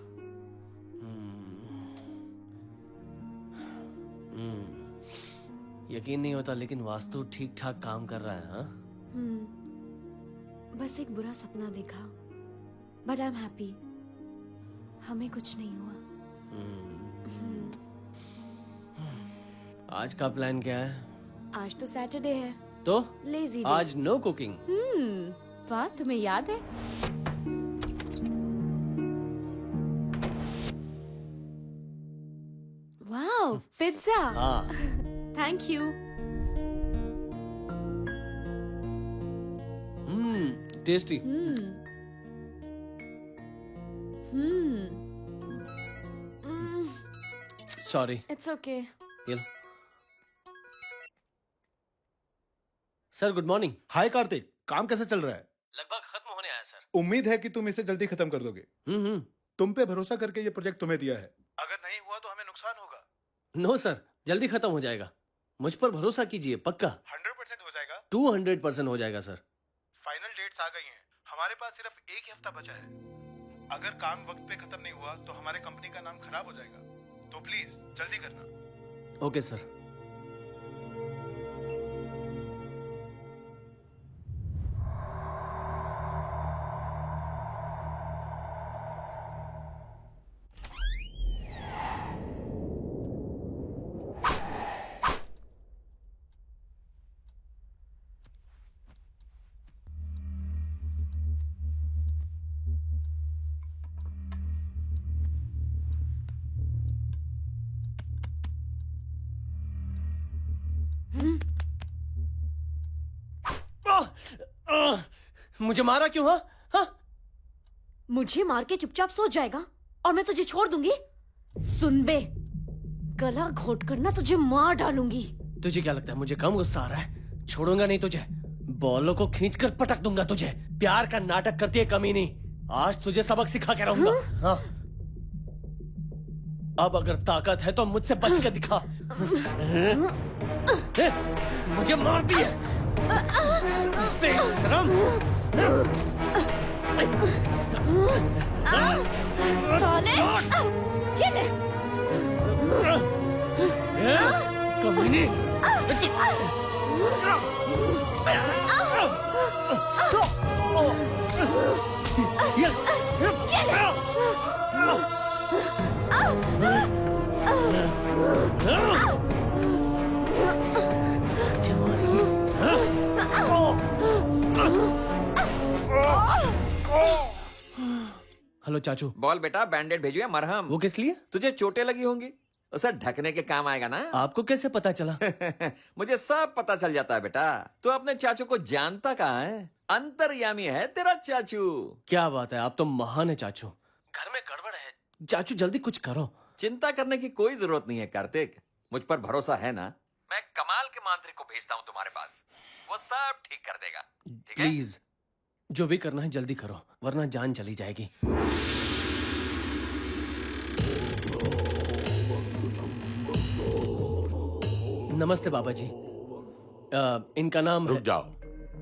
यकीन नहीं होता लेकिन वास्तु ठीक ठाक काम कर रहा है। हाँ, बस एक बुरा सपना देखा, बट आई एम हैप्पी। हमें कुछ नहीं हुआ। आज का प्लान क्या है? आज तो सैटरडे है, तो लेजी डे। आज नो कुकिंग। वाह, तुम्हें याद है? वाह, पिज्जा। हाँ। Thank you. Tasty. Sorry. It's okay. ये लो। Sir good morning. Hi Kartik, काम कैसे चल रहा है? लगभग खत्म होने आया सर। उम्मीद है कि तुम इसे जल्दी खत्म कर दोगे। तुम पे भरोसा करके ये प्रोजेक्ट तुम्हें दिया है। अगर नहीं हुआ तो हमें नुकसान होगा। नो सर, जल्दी खत्म हो जाएगा। मुझ पर भरोसा कीजिए, पक्का 100% हो जाएगा। 200% हो जाएगा सर। फाइनल डेट्स आ गई हैं। हमारे पास सिर्फ एक ही हफ्ता बचा है। अगर काम वक्त पे खत्म नहीं हुआ तो हमारे कंपनी का नाम खराब हो जाएगा। तो प्लीज जल्दी करना। Okay sir. मुझे मारा क्यों? हाँ हाँ? मुझे मार के चुपचाप सो जाएगा और मैं तुझे छोड़ दूंगी? सुन बे, गला घोट कर ना तुझे मार डालूंगी। तुझे क्या लगता है मुझे कम गुस्सा आ रहा है? छोड़ूंगा नहीं तुझे, बॉलों को खींचकर पटक दूंगा तुझे। प्यार का नाटक करती है कमीनी, आज तुझे सबक सिखा के रहूंगा। हाँ? अब अगर ताकत है तो मुझसे बच के दिखा। मुझे मार दिया बेशरम। साले, ये ले। कमीनी। हेलो चाचू। बोल बेटा, बैंडेड भेजो या मरहम? वो किस लिए? तुझे चोटें लगी होंगी, उसे ढकने के काम आएगा ना। आपको कैसे पता चला? मुझे सब पता चल जाता है बेटा। तू अपने चाचू को जानता कहाँ है? अंतर्यामी है तेरा चाचू। क्या बात है, आप तो महान है चाचू। घर में गड़बड़ है चाचू, जल्दी कुछ करो। चिंता करने की कोई जरूरत नहीं है कार्तिक, मुझ पर भरोसा है ना। मैं कमाल के मांत्रिक को भेजता हूँ तुम्हारे पास, वो सब ठीक कर देगा। ठीक है? प्लीज जो भी करना है जल्दी करो, वरना जान चली जाएगी। नमस्ते बाबा जी। इनका नाम रुक जाओ,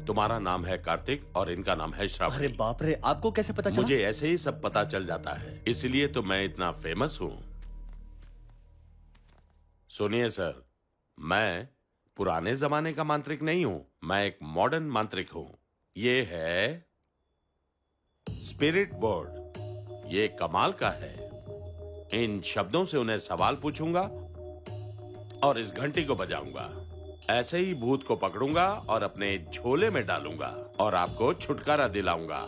तुम्हारा नाम है कार्तिक और इनका नाम है श्रावणी। अरे बाप रे, आपको कैसे पता चला? मुझे ऐसे ही सब पता चल जाता है, इसलिए तो मैं इतना फेमस हूँ। सुनिए सर, मैं पुराने जमाने का मांत्रिक नहीं हूँ, मैं एक मॉडर्न मांत्रिक हूँ। ये है स्पिरिट बोर्ड, ये कमाल का है। इन शब्दों से उन्हें सवाल पूछूंगा और इस घंटी को बजाऊंगा। ऐसे ही भूत को पकड़ूंगा और अपने झोले में डालूंगा और आपको छुटकारा दिलाऊंगा।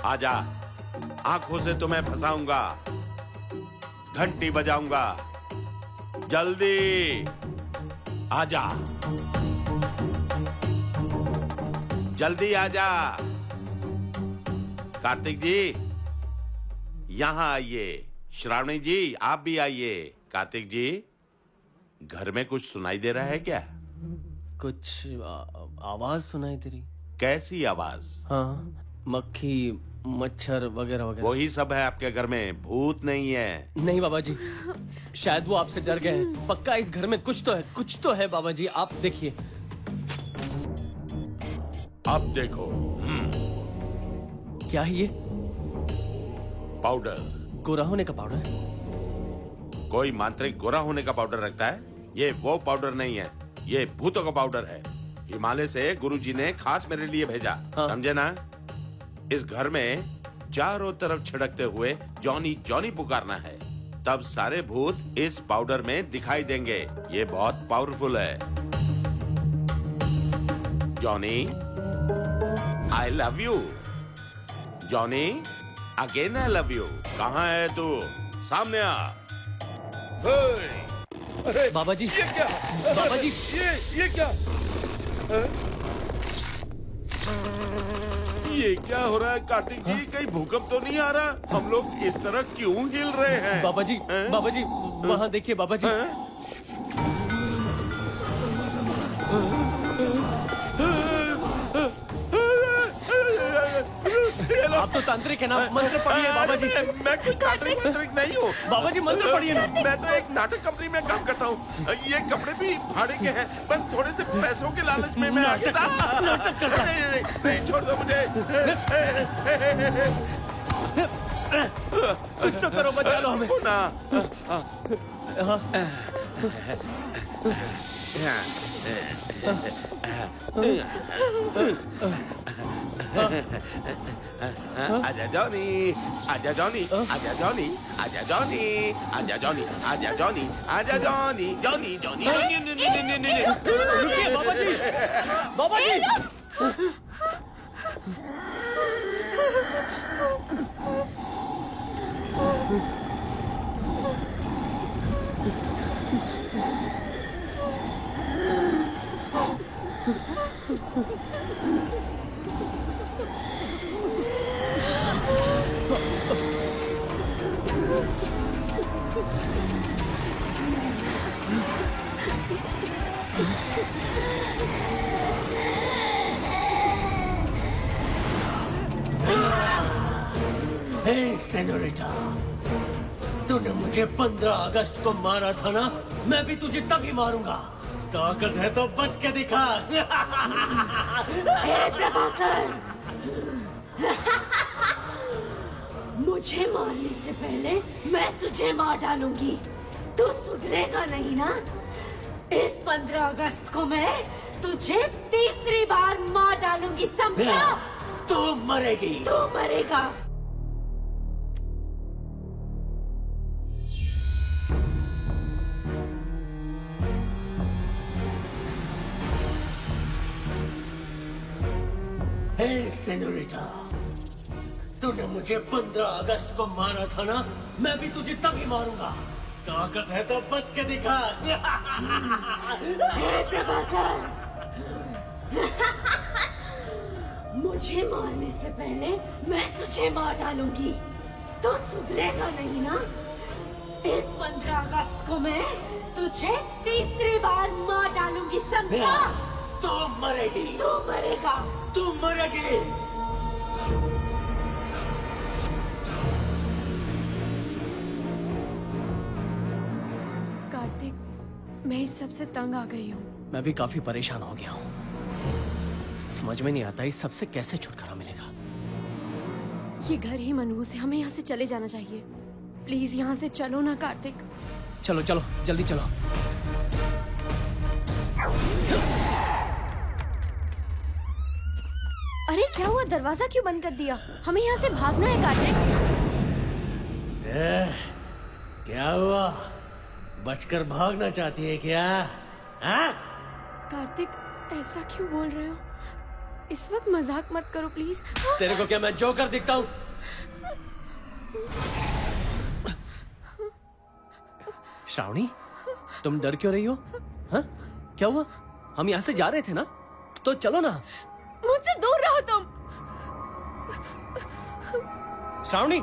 आजा, आंखों से तुम्हें फंसाऊंगा, घंटी बजाऊंगा, जल्दी आजा, जल्दी आजा। कार्तिक जी यहाँ आइए, श्रावणी जी आप भी आइए। कार्तिक जी, घर में कुछ सुनाई दे रहा है क्या? कुछ आवाज सुनाई दे रही। कैसी आवाज? हाँ, मक्खी, मच्छर वगैरह वगैरह। वही सब है आपके घर में, भूत नहीं है। नहीं बाबा जी, शायद वो आपसे डर गए हैं। पक्का इस घर में कुछ तो है, कुछ तो है बाबा जी, आप देखिए। अब देखो। क्या है ये? पाउडर। गोरा होने का पाउडर? कोई मांत्रिक गोरा होने का पाउडर रखता है? ये वो पाउडर नहीं है, ये भूतों का पाउडर है। हिमालय से गुरुजी ने खास मेरे लिए भेजा। समझे ना? इस घर में चारों तरफ छिड़कते हुए जॉनी जॉनी पुकारना है, तब सारे भूत इस पाउडर में दिखाई देंगे। ये बहुत पावरफुल है। Johnny, I love you. Johnny, again I love you. कहाँ है तू? सामने आ। बाबा जी, ये क्या? बाबा जी, ये क्या? ये क्या हो रहा है कार्तिक जी? कहीं भूकंप तो नहीं आ रहा? हम लोग इस तरह क्यों हिल रहे हैं? बाबा जी, बाबा जी, वहाँ देखिए बाबा जी। आप तो तांत्रिक है ना, मंत्र पढ़िए बाबा जी। मैं कोई तांत्रिक नहीं हूँ बाबा जी, मंत्र पढ़िए ना। मैं तो एक नाटक कंपनी में काम करता हूँ। ये कपड़े भी भाड़े के हैं, बस थोड़े से पैसों के लालच में मैं आगे नाटक करता। नहीं, छोड़ दो मुझे। कुछ तो करो, बचा लो हमें। ना। आजा जॉनी, आजा जॉनी, आजा जॉनी, आजा जॉनी, आजा जॉनी, आजा जॉनी, आजा जॉनी, जॉनी जॉनी। रुकिए बाबा जी, बाबा जी। हे सेनोरिटा, तूने मुझे 15 अगस्त को मारा था ना, मैं भी तुझे तभी मारूंगा। ताकत है तो बच के दिखा। हे प्रभाकर, मुझे मारने से पहले मैं तुझे मार डालूंगी। तू सुधरेगा नहीं ना? इस 15 अगस्त को मैं तुझे तीसरी बार मार डालूंगी, समझा? तू मरेगी। तू मरेगा। हे सेनोरिटा, तूने मुझे 15 अगस्त को मारा था ना, मैं भी तुझे तभी मारूंगा। ताकत है तो बच के दिखा। हे प्रभाकर, मुझे मारने से पहले मैं तुझे मार डालूंगी। तो सुधरेगा नहीं ना? इस 15 अगस्त को मैं तुझे तीसरी बार मार डालूंगी, समझा? तू मरेगी। तू मरेगा। तू मरेगी। कार्तिक, मैं इस सब से तंग आ गई हूँ। मैं भी काफी परेशान हो गया हूँ। समझ में नहीं आता इस सब से कैसे छुटकारा मिलेगा। ये घर ही मनहूस है, हमें यहाँ से चले जाना चाहिए। प्लीज यहाँ से चलो ना कार्तिक। चलो चलो, जल्दी चलो। अरे क्या हुआ? दरवाजा क्यों बंद कर दिया? हमें यहाँ से भागना है कार्तिक। क्या हुआ? बचकर भागना चाहती है क्या? हाँ? कार्तिक, ऐसा क्यों बोल रहे हो? इस वक्त मजाक मत करो प्लीज। तेरे को क्या मैं जोकर दिखता हूँ? श्रावणी, तुम डर क्यों रही हो? हाँ? क्या हुआ? हम यहाँ से जा रहे थे ना, तो चलो ना। मुझसे दूर रहो तुम। श्रावणी,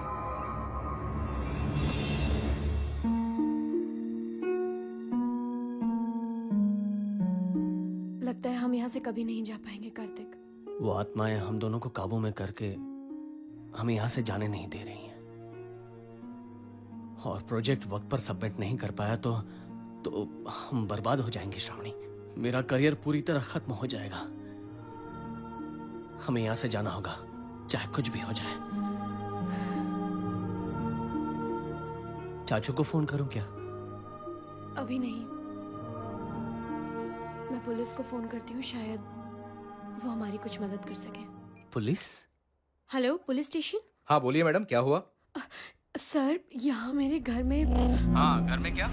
लगता है हम यहाँ से कभी नहीं जा पाएंगे कार्तिक। वो आत्माएं हम दोनों को काबू में करके हमें यहाँ से जाने नहीं दे रही हैं। और प्रोजेक्ट वक्त पर सबमिट नहीं कर पाया तो हम बर्बाद हो जाएंगे श्रावणी। मेरा करियर पूरी तरह खत्म हो जाएगा। हमें यहाँ से जाना होगा, चाहे कुछ भी हो जाए। चाचू को फोन करूं क्या? अभी नहीं, मैं पुलिस को फोन करती हूँ, शायद वो हमारी कुछ मदद कर सके। पुलिस? Hello, police station. हाँ बोलिए मैडम, क्या हुआ? सर, यहाँ मेरे घर में। हाँ, घर में क्या?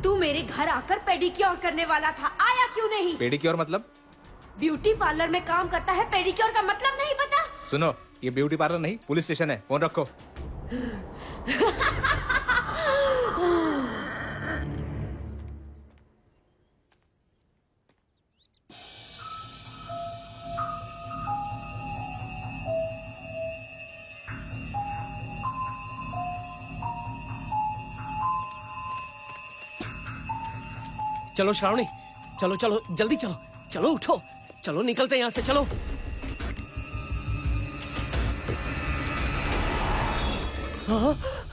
तू मेरे घर आकर पेडिक्योर करने वाला था, आया क्यों नहीं? पेडिक्योर मतलब? ब्यूटी पार्लर में काम करता है, पेडिक्योर का मतलब नहीं पता? सुनो, ये ब्यूटी पार्लर नहीं पुलिस स्टेशन है, फोन रखो। चलो श्रावणी, चलो चलो जल्दी चलो, चलो उठो, चलो निकलते हैं यहाँ से, चलो।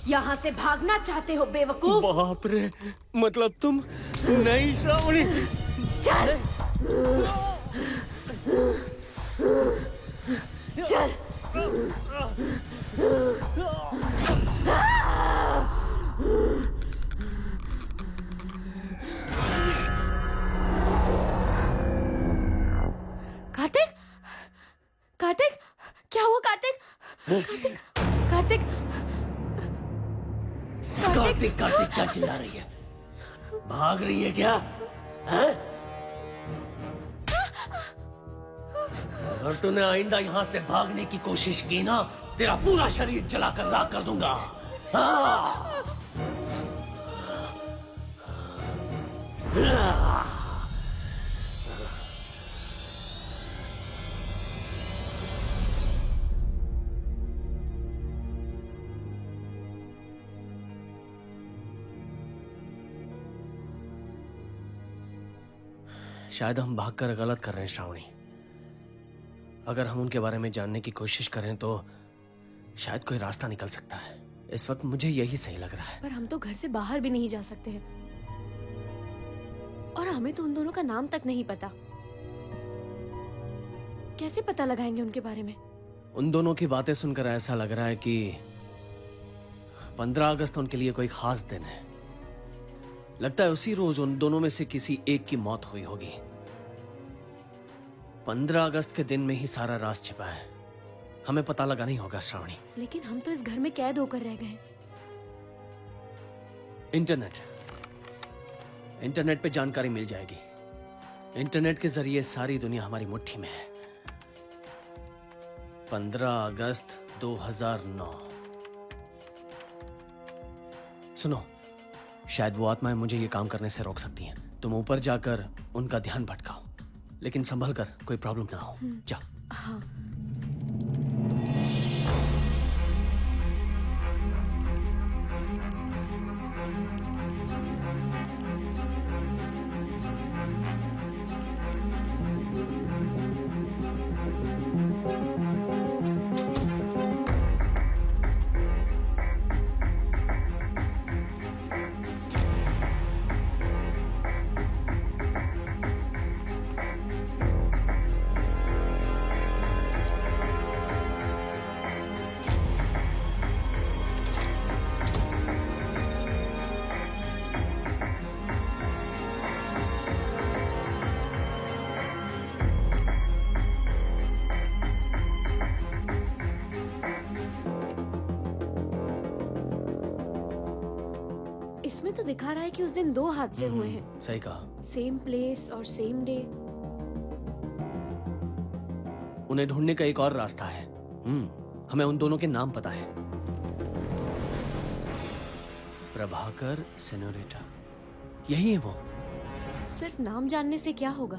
यहाँ से भागना चाहते हो बेवकूफ? बाप रे, मतलब तुम नहीं श्रावणी? चल चल। कार्तिक, कार्तिक, क्या हुआ कार्तिक? कार्तिक, कार्तिक, कार्तिक, कार्तिक क्या चिल्ला रही है? भाग रही है क्या? हैं? अगर तूने आइंदा यहाँ से भागने की कोशिश की ना, तेरा पूरा शरीर जलाकर राख कर दूंगा। हाँ। शायद हम भागकर गलत कर रहे हैं श्रावणी। अगर हम उनके बारे में जानने की कोशिश करें तो शायद कोई रास्ता निकल सकता है। इस वक्त मुझे यही सही लग रहा है। पर हम तो घर से बाहर भी नहीं जा सकते हैं, और हमें तो उन दोनों का नाम तक नहीं पता। कैसे पता लगाएंगे उनके बारे में? उन दोनों की बातें सुनकर ऐसा लग रहा है कि 15 अगस्त उनके लिए कोई खास दिन है। लगता है उसी रोज उन दोनों में से किसी एक की मौत हुई होगी। 15 अगस्त के दिन में ही सारा राज छिपा है। हमें पता लगाना ही होगा श्रावणी। लेकिन हम तो इस घर में कैद होकर रह गए। इंटरनेट पे जानकारी मिल जाएगी। इंटरनेट के जरिए सारी दुनिया हमारी मुट्ठी में है। 15 अगस्त 2009। सुनो, शायद वो आत्माएं मुझे ये काम करने से रोक सकती हैं। तुम ऊपर जाकर उनका ध्यान भटकाओ, लेकिन संभल कर, कोई प्रॉब्लम ना हो। जा। हाँ। इसमें तो दिखा रहा है कि उस दिन 2 हादसे हुए हैं। सही कहा। सेम प्लेस और सेम डे। उन्हें ढूंढने का एक और रास्ता है। हमें उन दोनों के नाम पता है। प्रभाकर, सेनोरिटा, यही है वो। सिर्फ नाम जानने से क्या होगा?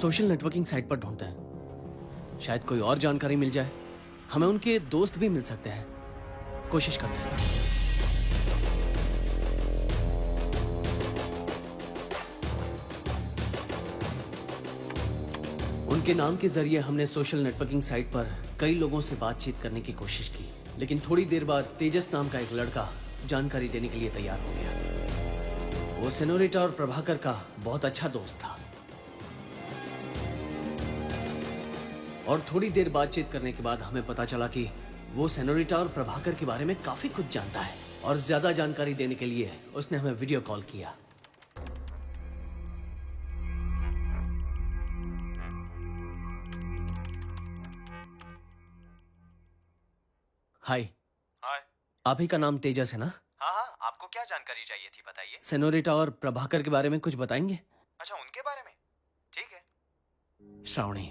सोशल नेटवर्किंग साइट पर ढूंढते हैं, शायद कोई और जानकारी मिल जाए। हमें उनके दोस्त भी मिल सकते हैं। कोशिश करते हैं। उनके नाम के जरिए हमने सोशल नेटवर्किंग साइट पर कई लोगों से बातचीत करने की कोशिश की, लेकिन थोड़ी देर बाद तेजस नाम का एक लड़का जानकारी देने के लिए तैयार हो गया। वो सेनोरिटा और प्रभाकर का बहुत अच्छा दोस्त था, और थोड़ी देर बातचीत करने के बाद हमें पता चला कि वो सेनोरिटा और प्रभाकर के बारे में काफी कुछ जानता है और ज्यादा जानकारी देने के लिए उसने हमें वीडियो कॉल किया। हाय। हाय। आप ही का नाम तेजस है ना? हाँ हाँ, आपको क्या जानकारी चाहिए थी बताइए। सेनोरिटा और प्रभाकर के बारे में कुछ बताएंगे? अच्छा, उनके बारे में? ठीक है। श्रावणी,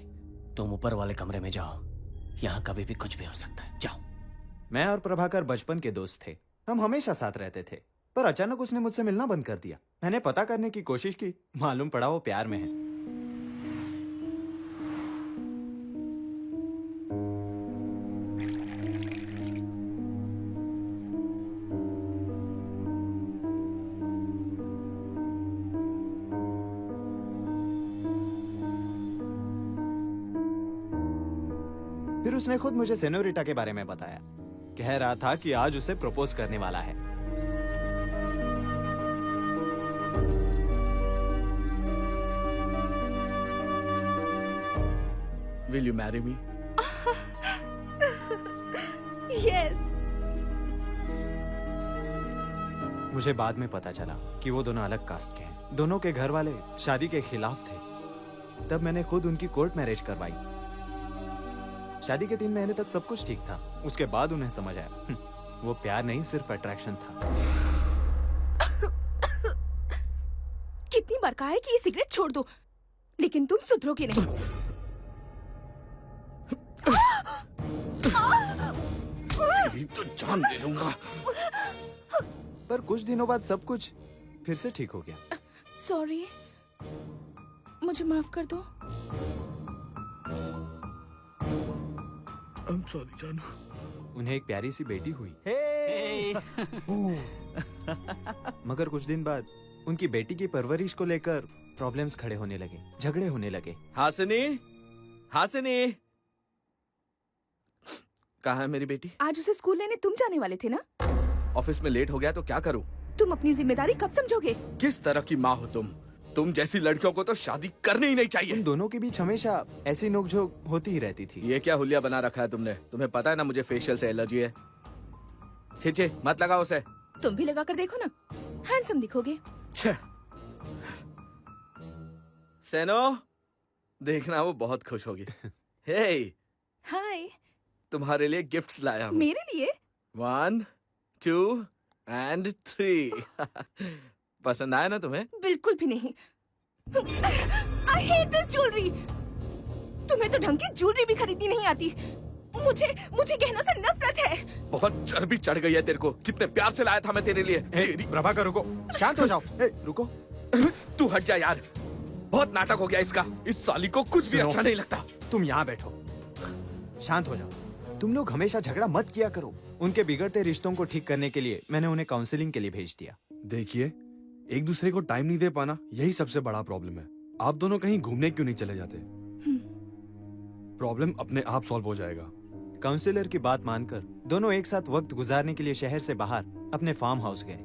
तुम ऊपर वाले कमरे में जाओ, यहाँ कभी भी कुछ भी हो सकता है। जाओ। मैं और प्रभाकर बचपन के दोस्त थे, हम हमेशा साथ रहते थे, पर अचानक उसने मुझसे मिलना बंद कर दिया। मैंने पता करने की कोशिश की, मालूम पड़ा वो प्यार में है। फिर उसने खुद मुझे सेनोरिटा के बारे में बताया। कह रहा था कि आज उसे प्रपोज करने वाला है। Will you marry me? Yes. मुझे बाद में पता चला कि वो दोनों अलग कास्ट के हैं। दोनों के घर वाले शादी के खिलाफ थे। तब मैंने खुद उनकी कोर्ट मैरिज करवाई। शादी के 3 महीने तक सब कुछ ठीक था। उसके बाद उन्हें समझ आया वो प्यार नहीं, सिर्फ अट्रैक्शन था। कितनी बार कहा है कि ये सिगरेट छोड़ दो, लेकिन तुम सुधरोगे नहीं। तेरी तो जान ले लूंगा। पर कुछ दिनों बाद सब कुछ फिर से ठीक हो गया। सॉरी, मुझे माफ कर दो। I'm sorry, जानू। उन्हें एक प्यारी सी बेटी हुई। मगर कुछ दिन बाद उनकी बेटी की परवरिश को लेकर प्रॉब्लम्स खड़े होने लगे, झगड़े होने लगे। हासिनी, हासिनी, कहाँ है मेरी बेटी? आज उसे स्कूल लेने तुम जाने वाले थे ना? ऑफिस में लेट हो गया तो क्या करूं? तुम अपनी जिम्मेदारी कब समझोगे? किस तरह की माँ हो तुम जैसी लड़कियों को तो शादी करनी ही नहीं चाहिए। उन दोनों के बीच हमेशा ऐसी नोकझोंक होती ही रहती थी। ये क्या हुलिया बना रखा है तुमने? तुम्हें पता है ना मुझे फेशियल से एलर्जी है। छे मत लगाओ उसे। तुम भी लगा कर देखो ना, हैंडसम दिखोगे। सेनो, देखना वो बहुत खुश होगी। हे, हाय। तुम्हारे लिए गिफ्ट्स लाया हूँ। मेरे लिए? 1, 2 and 3। पसंद आया ना तुम्हें? बिल्कुल भी नहीं। I hate this jewelry। तुम्हें तो ढंग की ज्वेलरी भी खरीदनी नहीं आती। मुझे गहनों से नफरत है। बहुत चर्बी चढ़ गई है तेरे को। कितने प्यार से लाया था मैं तेरे लिए। प्रभाकर रुको, शांत हो जाओ। रुको, तू हट जा यार, बहुत नाटक हो गया इसका। इस साली को कुछ भी अच्छा नहीं लगता। तुम यहाँ बैठो, शांत हो जाओ। तुम लोग हमेशा झगड़ा मत किया करो। उनके बिगड़ते रिश्तों को ठीक करने के लिए मैंने उन्हें काउंसलिंग के लिए भेज दिया। देखिए, एक दूसरे को टाइम नहीं दे पाना, यही सबसे बड़ा प्रॉब्लम है। आप दोनों कहीं घूमने क्यों नहीं चले जाते? प्रॉब्लम अपने आप सॉल्व हो जाएगा। काउंसलर की बात मानकर दोनों एक साथ वक्त गुजारने के लिए शहर से बाहर अपने फार्म हाउस गए।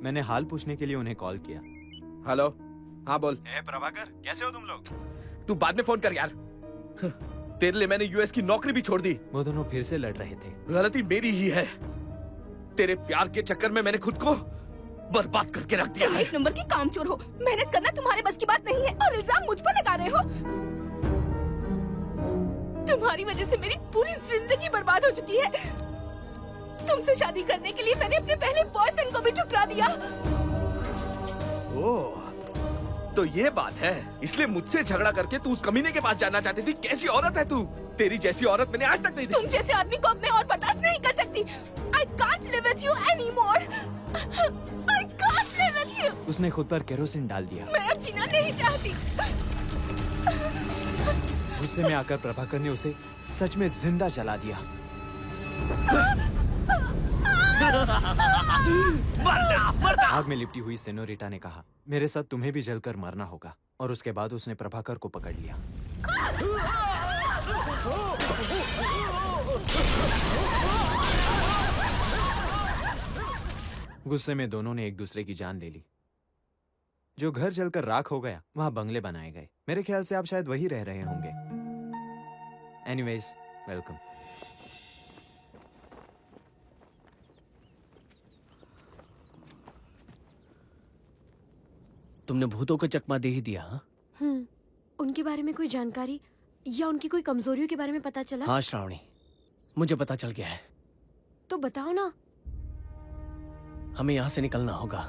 मैंने हाल पूछने के लिए उन्हें कॉल किया। हेलो, हाँ बोल। प्रभाकर, कैसे हो तुम लोग? तू बाद में फोन कर यार। तेरे लिए मैंने यूएस की नौकरी भी छोड़ दी। वो दोनों फिर से लड़ रहे थे। गलती मेरी ही है। तेरे प्यार के चक्कर में मैंने खुद को बर्बाद करके रख दिया तुम है। एक नंबर की कामचोर हो। मेहनत करना तुम्हारे बस की बात नहीं है और इल्जाम मुझ पर लगा रहे हो। तुम्हारी वजह से मेरी पूरी जिंदगी बर्बाद हो चुकी है। तुमसे शादी करने के लिए मैंने अपने पहले बॉयफ्रेंड को भी ठुकरा दिया। ओह, तो ये बात है। इसलिए मुझसे झगड़ा करके तू उस कमीने के पास जाना चाहती थी। कैसी औरत है तू? तेरी जैसी औरत मैंने आज तक नहीं देखी। तुम जैसे आदमी को अब मैं और बर्दाश्त नहीं कर सकती। I can't live with you anymore. I can't live with you. उसने खुद पर केरोसिन डाल दिया। मैं अब जीना नहीं चाहती। गुस्से में आकर प्रभाकर ने उसे सच में जिंदा जला दिया। आग में लिपटी हुई सेनोरिटा ने कहा, मेरे साथ तुम्हें भी जलकर मरना होगा। और उसके बाद उसने प्रभाकर को पकड़ लिया। गुस्से में दोनों ने एक दूसरे की जान ले ली। जो घर जलकर राख हो गया, वहां बंगले बनाए गए। मेरे ख्याल से आप शायद वही रह रहे होंगे। Anyways welcome. तुमने भूतों को चकमा दे ही दिया, हाँ? उनके बारे में कोई जानकारी या उनकी कोई कमजोरियों के बारे में पता चला? हाँ श्रावणी, मुझे पता चल गया है। तो बताओ ना। हमें यहाँ से निकलना होगा।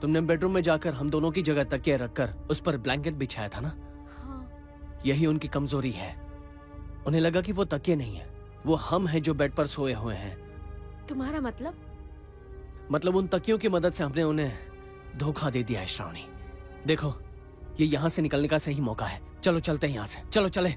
तुमने बेडरूम में जाकर हम दोनों की जगह तकिया रखकर उस पर ब्लैंकेट बिछाया था ना? हाँ। यही उनकी कमजोरी है। उन्हें लगा कि वो तकिए नहीं है, वो हम हैं जो बेड पर सोए हुए हैं। तुम्हारा मतलब? मतलब उन तकियों की मदद से हमने उन्हें धोखा दे दिया है श्रावणी। देखो, ये यहाँ से निकलने का सही मौका है। चलो चलते हैं यहाँ से, चलो चले।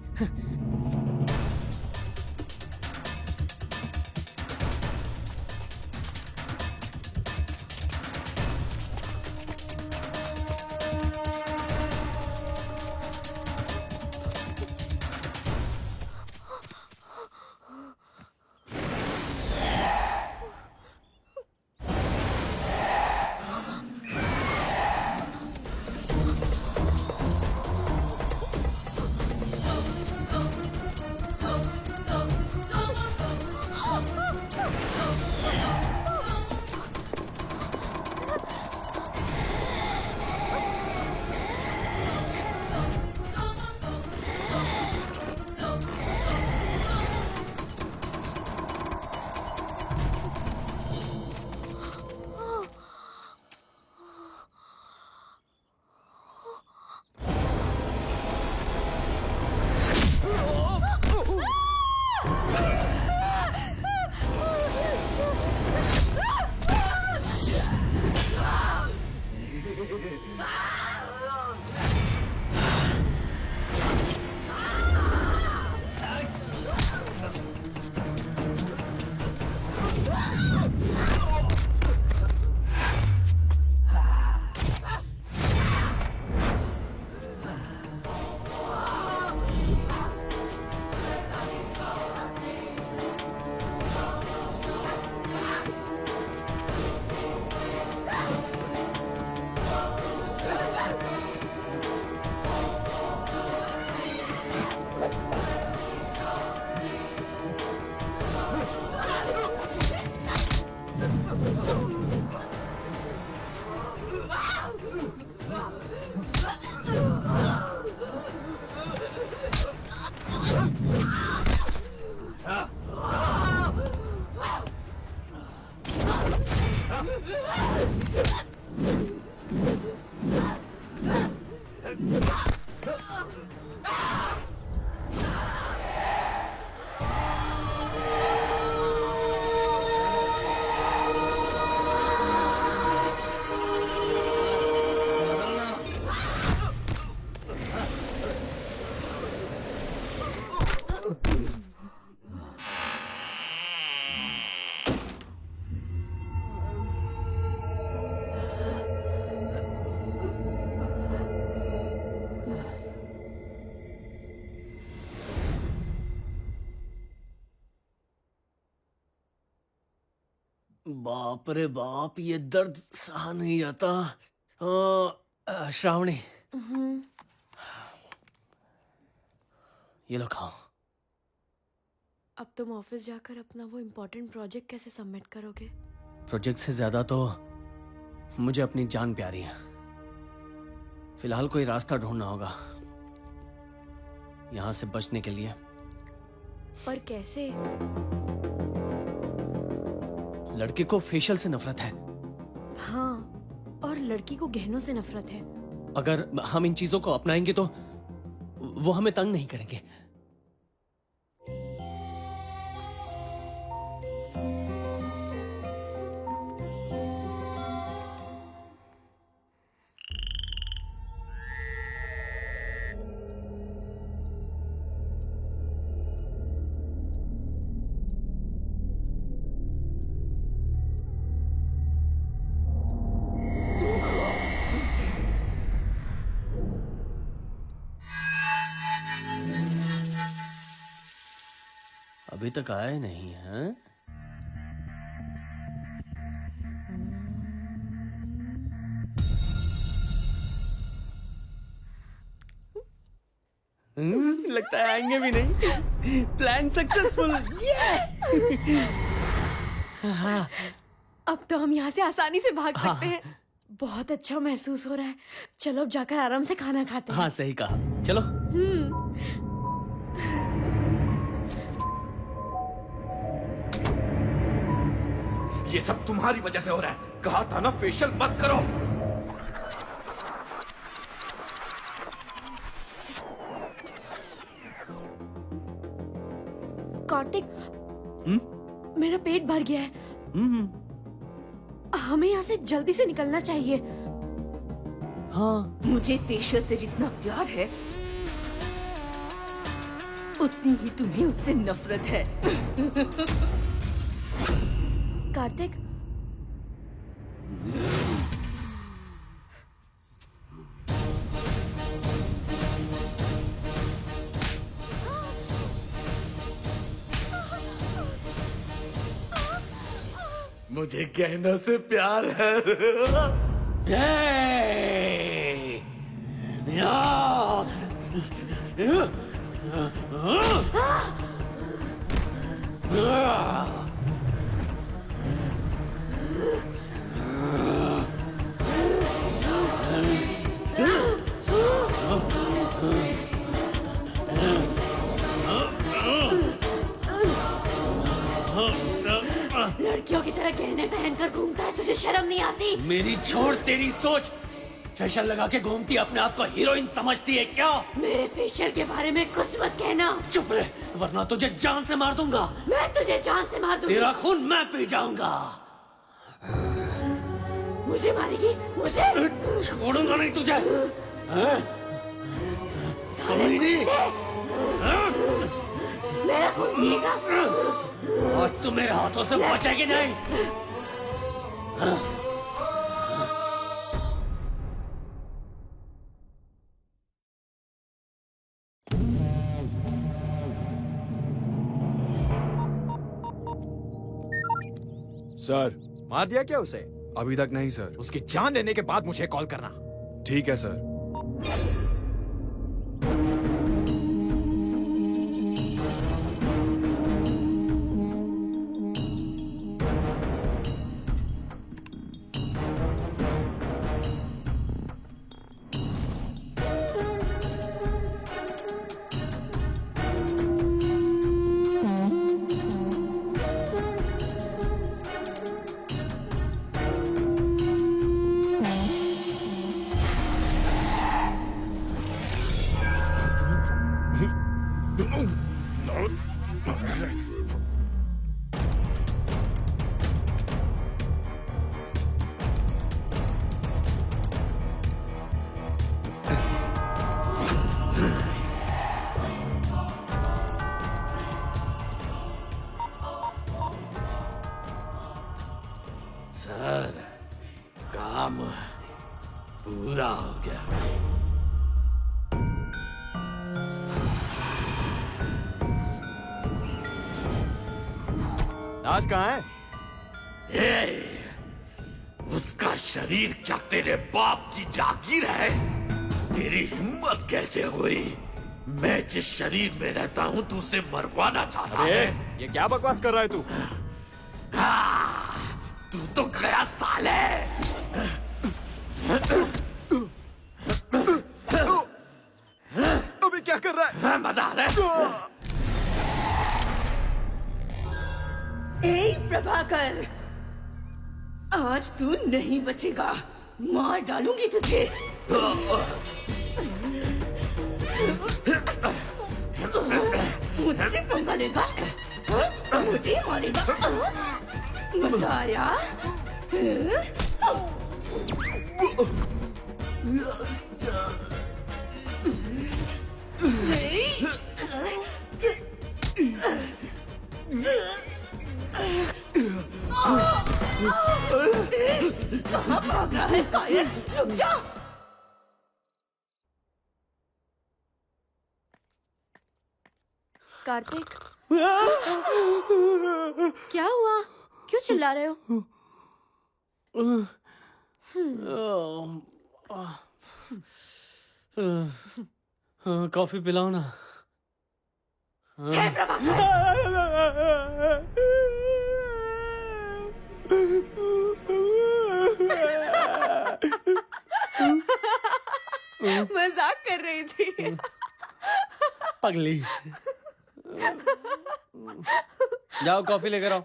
बाप रे बाप, ये दर्द सहा नहीं जाता। श्रावणी, ये लो खाओ। अब तुम ऑफिस जाकर अपना वो इम्पोर्टेंट प्रोजेक्ट कैसे सबमिट करोगे? प्रोजेक्ट से ज्यादा तो मुझे अपनी जान प्यारी है। फिलहाल कोई रास्ता ढूंढना होगा यहां से बचने के लिए। पर कैसे? लड़के को फेशियल से नफरत है। हाँ, और लड़की को गहनों से नफरत है। अगर हम इन चीजों को अपनाएंगे तो वो हमें तंग नहीं करेंगे। अभी तक आए नहीं हैं? लगता है आएंगे भी नहीं। Plan successful. अब तो हम यहाँ से आसानी से भाग सकते हैं। बहुत अच्छा महसूस हो रहा है। चलो अब जाकर आराम से खाना खाते हैं। हाँ सही कहा, चलो। ये सब तुम्हारी वजह से हो रहा है। कहा था ना फेशियल मत करो। कार्तिक, मेरा पेट भर गया है। हमें यहाँ से जल्दी से निकलना चाहिए। हाँ। मुझे फेशियल से जितना प्यार है उतनी ही तुम्हें उससे नफरत है। कार्तिक, मुझे गहनों से प्यार है। लड़कियों की तरह गहने पहनकर घूमता है, तुझे शर्म नहीं आती? मेरी छोड़ तेरी सोच। फेशियल लगा के घूमती अपने आप को हीरोइन समझती है क्या? मेरे फेशियल के बारे में कुछ मत कहना। चुप रहे, वरना तुझे जान से मार दूंगा। मैं तुझे जान से मार दूंगा। तेरा खून मैं पी जाऊंगा। मुझे मारेगी? मुझे छोड़ूंगा नहीं तुझे। साले कुत्ते! मेरा खून पिएगा? आज तू मेरे हाथों से बचेगी नहीं। सर, मार दिया क्या उसे? अभी तक नहीं सर। उसकी जान लेने के बाद मुझे कॉल करना। ठीक है सर। सर, काम पूरा हो गया। आज कहाँ है? उसका शरीर क्या तेरे बाप की जागीर है? तेरी हिम्मत कैसे हुई? मैं जिस शरीर में रहता हूँ तू उसे मरवाना चाहता है। ये क्या बकवास कर रहा है तू? तू तो गया साले। अबे क्या कर रहा है? मजा आ रहा है? ए प्रभाकर, आज तू नहीं बचेगा। मार डालूंगी तुझे। मुझसे पंगा लेगा? मुझे मारेगा? मजा आया? कहाँ भाग रहा है कायर? रुक जा। कार्तिक, क्या हुआ? क्यों चिल्ला रहे हो? हाँ, कॉफी पिलाओ ना। हाँ। हे मजाक कर रही थी। पगली। जाओ कॉफी लेकर आओ।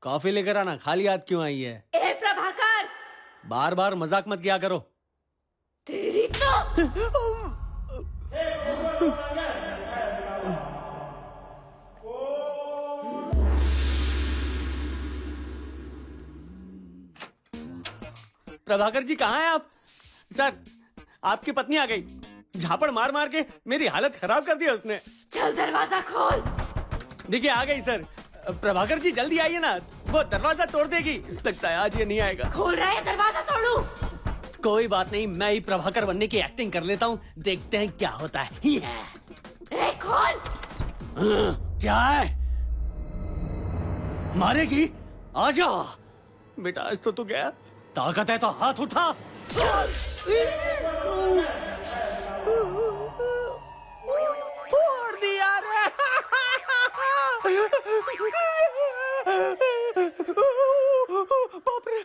कॉफी लेकर आना, खाली हाथ क्यों आई है? ए प्रभाकर, बार बार मजाक मत किया करो। तेरी तो प्रभाकर जी कहाँ हैं आप? सर, आपकी पत्नी आ गई। झापड़ मार मार के मेरी हालत खराब कर दी उसने। चल दरवाजा खोल। देखिए आ गई सर। प्रभाकर जी जल्दी आइए ना, वो दरवाजा तोड़ देगी। लगता है आज ये नहीं आएगा। खोल रहा है, दरवाजा तोड़ू? कोई बात नहीं, मैं ही प्रभाकर बनने की एक्टिंग कर लेता हूँ, देखते हैं क्या होता है। ए खोल। क्या है? मारेगी? आजा बेटा, आज तो तू गया। ताकत है तो हाथ उठा। फोड़ दिया रे। बाप रे।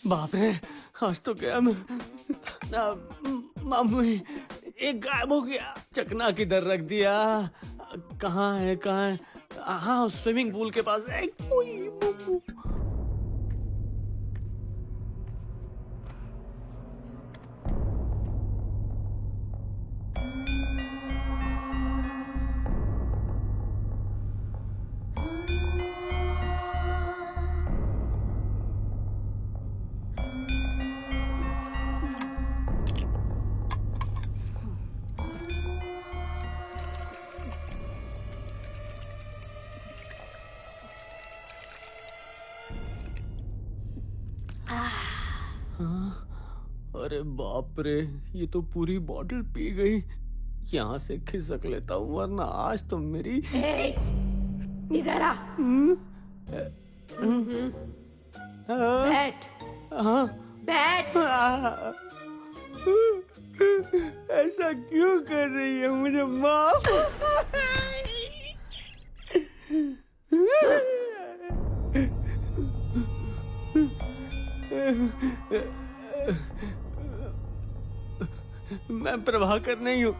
बाप रे, आज तो गया मैं। मामूली एक गायब हो गया, चकना किधर रख दिया? कहाँ है कहाँ है? हाँ, स्विमिंग पूल के पास है। अरे बाप रे, ये तो पूरी बॉटल पी गई। यहाँ से खिसक लेता हूँ वरना आज तो मेरी। इधर आ। बैठ। हाँ बैठ। ऐसा क्यों कर रही है? मुझे माफ। मैं प्रभाकर नहीं हूँ,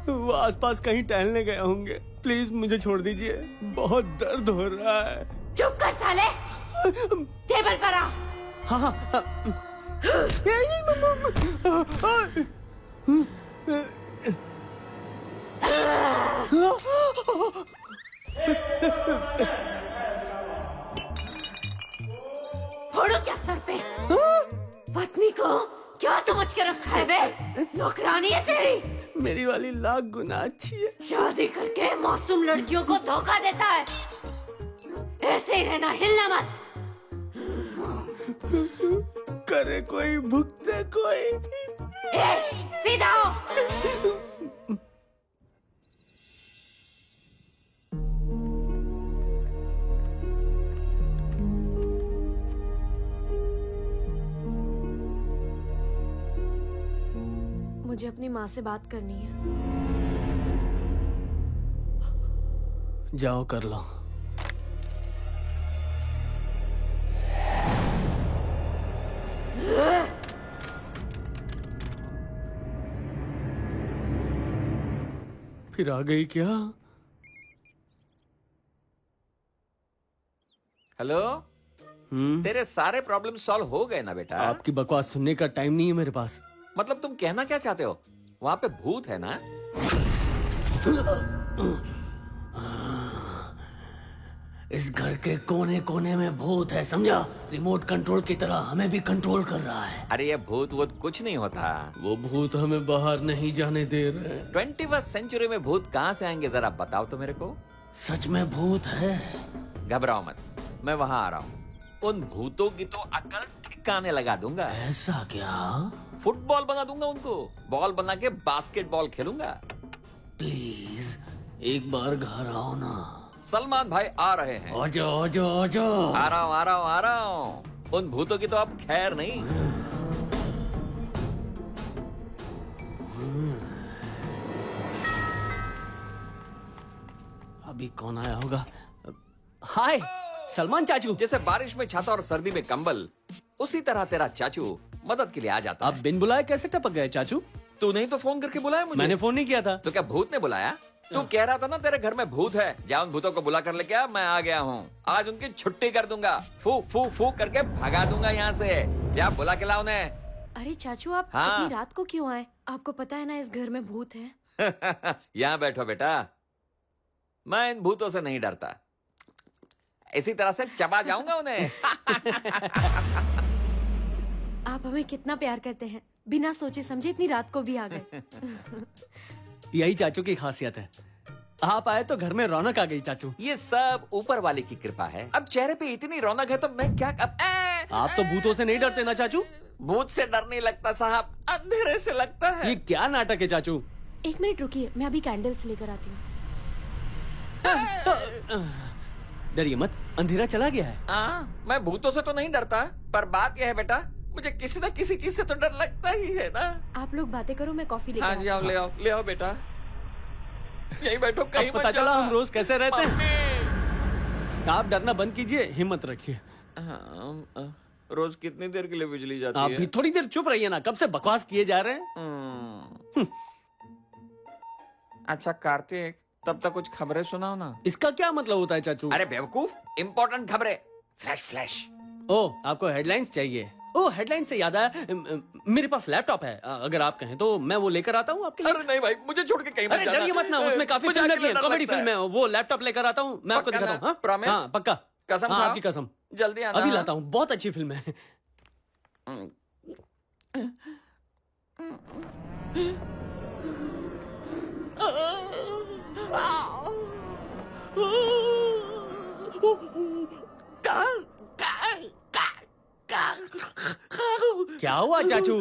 वो आसपास कहीं टहलने गए होंगे। प्लीज मुझे छोड़ दीजिए, बहुत दर्द हो रहा है। चुप कर साले, टेबल पर आ। हाँ हाँ। फोड़ो क्या सर पे? पत्नी को क्या समझ के रखा है बे? नौकरानी है तेरी? मेरी वाली लाख गुना अच्छी है। शादी करके मासूम लड़कियों को धोखा देता है। ऐसे ही रहना, हिलना मत। करे कोई भुगते कोई। सीधा हो। मुझे अपनी माँ से बात करनी है। जाओ कर लो। फिर आ गई क्या? हेलो। तेरे सारे प्रॉब्लम सॉल्व हो गए ना बेटा? आपकी बकवास सुनने का टाइम नहीं है मेरे पास। मतलब तुम कहना क्या चाहते हो? वहाँ पे भूत है ना? इस घर के कोने कोने में भूत है, समझा? रिमोट कंट्रोल की तरह हमें भी कंट्रोल कर रहा है। अरे ये भूत वूत कुछ नहीं होता। वो भूत हमें बाहर नहीं जाने दे रहे। 21st सेंचुरी में भूत कहाँ से आएंगे, जरा बताओ तो मेरे को। सच में भूत है? घबराओ मत, मैं वहाँ आ रहा हूँ। उन भूतों की तो अकल ठिकाने लगा दूंगा। ऐसा क्या? फुटबॉल बना दूंगा उनको, बॉल बना के बास्केटबॉल खेलूंगा। प्लीज एक बार घर आओ ना। सलमान भाई आ रहे हैं। आजो आजो आजो। आ रहा हूँ आ रहा हूँ आ रहा हूँ। उन भूतों की तो अब खैर नहीं। अभी कौन आया होगा? हाय सलमान चाचू। जैसे बारिश में छाता और सर्दी में कंबल, उसी तरह तेरा चाचू मदद के लिए आ जाता। आप बिन बुलाए कैसे टपक गए चाचू? तूने ही तो फोन करके बुलाया मुझे। मैंने फोन नहीं किया था। तो क्या भूत ने बुलाया? तू कह रहा था ना तेरे घर में भूत है, जा उन भूतों को बुला कर लेके आ, मैं आ गया हूँ। आज उनकी छुट्टी कर दूंगा, फू फू फू करके भगा दूंगा यहाँ से। जा बुला के ला उन्हें। अरे चाचू आप हाँ। इतनी रात को क्यों आए? आपको पता है ना इस घर में भूत है। यहाँ बैठो बेटा, मैं इन भूतों से नहीं डरता। इसी तरह से चबा जाऊंगा उन्हें। आप हमें कितना प्यार करते हैं, बिना सोचे समझे इतनी रात को भी आ गए। यही चाचू की खासियत है, आप आए तो घर में रौनक आ गई चाचू। ये सब ऊपर वाले की कृपा है। अब चेहरे पे इतनी रौनक है तो मैं क्या आप तो भूतों से नहीं डरते ना चाचू? भूत से डर नहीं लगता साहब, अंधेरे से लगता है। ये क्या नाटक है चाचू? एक मिनट रुकिए, मैं अभी कैंडल्स लेकर आती हूँ। डरिए मत, अंधेरा चला गया है। मैं भूतों से तो नहीं डरता, पर बात यह है बेटा, मुझे किसी न किसी चीज से तो डर लगता ही है ना। आप लोग बातें करो, मैं कॉफी लेकर हाँ जी, आओ ले आओ बेटा। यही बैठो, कहीं पता चला हम रोज कैसे रहते हैं। आप डरना बंद कीजिए, हिम्मत रखिए। रोज कितनी देर के लिए बिजली जाती आप है? भी थोड़ी देर चुप रहिए ना, कब से बकवास किए जा रहे हैं। अच्छा कार्तिक, तब तक कुछ खबरें सुनाओ ना। इसका क्या मतलब होता है चाचू? अरे बेवकूफ, इम्पोर्टेंट खबरें, फ्लैश फ्लैश। ओ आपको हेडलाइंस चाहिए? ओ हेडलाइन से याद आया, मेरे पास लैपटॉप है, अगर आप कहें तो मैं वो लेकर आता हूँ आपके लिए। अरे नहीं भाई, मुझे छोड़ के कहीं मत अरे जाना। डरिए मत ना, उसमें काफी मुझे फिल्म अकेले है, डर कॉमेडी लगता फिल्म है। वो लैपटॉप लेकर आता हूँ, मैं आपको पक्का दिखाता ना? हूँ। Promise? हाँ पक्का। कसम हाँ खाओ? आपकी कसम। जल्दी आना। अभी लाता हूँ, बहुत अच्छी फिल्म है। क्या हुआ चाचू,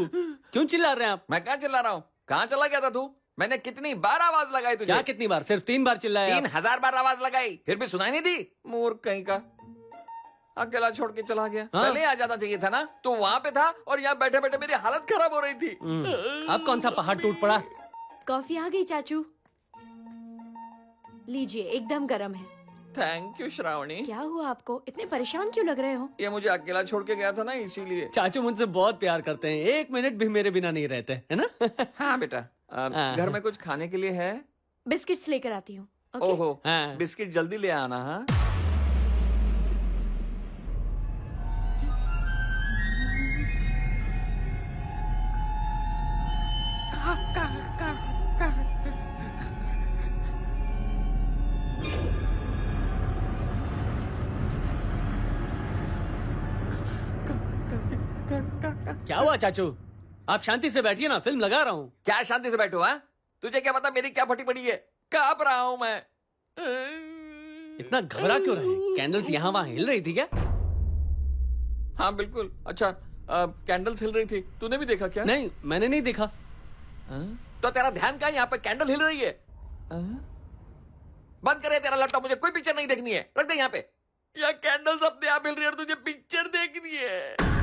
क्यों चिल्ला रहे हैं आप? मैं कहाँ चिल्ला रहा हूँ? कहाँ चला गया था तू? मैंने कितनी बार आवाज लगाई तुझे? क्या कितनी बार? सिर्फ 3 बार चिल्लाया। 3000 बार आवाज लगाई, फिर भी सुनाई नहीं दी। मूर्ख कहीं का, अकेला छोड़ के चला गया। हाँ? पहले आ जाना चाहिए था ना। तू वहाँ पे था और यहाँ बैठे बैठे मेरी हालत खराब हो रही थी। अब कौन सा पहाड़ टूट पड़ा? कॉफी आ गई चाचू, लीजिए, एकदम गर्म है। Thank you Shravani. क्या हुआ आपको, इतने परेशान क्यों लग रहे हो? ये मुझे अकेला छोड़ के गया था ना, इसीलिए। चाचू मुझसे बहुत प्यार करते हैं, 1 मिनट भी मेरे बिना नहीं रहते, है ना? हाँ बेटा, घर में कुछ खाने के लिए है? बिस्किट्स लेकर आती हूँ। ओके? ओहो, हाँ। बिस्किट जल्दी ले आना। हाँ क्या हुआ चाचू, आप शांति से बैठिए ना, फिल्म लगा रहा हूँ। क्या शांति से बैठो? हाँ, तुझे क्या पता मेरी क्या फटी पड़ी है? कांप रहा हूँ मैं। इतना घबरा क्यों रहे? कैंडल्स यहाँ वहाँ हिल रही थी क्या? हाँ बिल्कुल। अच्छा, कैंडल्स हिल रही थी, तूने भी देखा क्या? नहीं, मैंने नहीं देखा। तो तेरा ध्यान कहाँ? यहाँ पे कैंडल हिल रही है। बंद करे तेरा लैपटॉप, मुझे कोई पिक्चर नहीं देखनी है, रख दे यहाँ पे। यहाँ कैंडल्स अपने आप हिल रही है और तुझे पिक्चर देखनी है।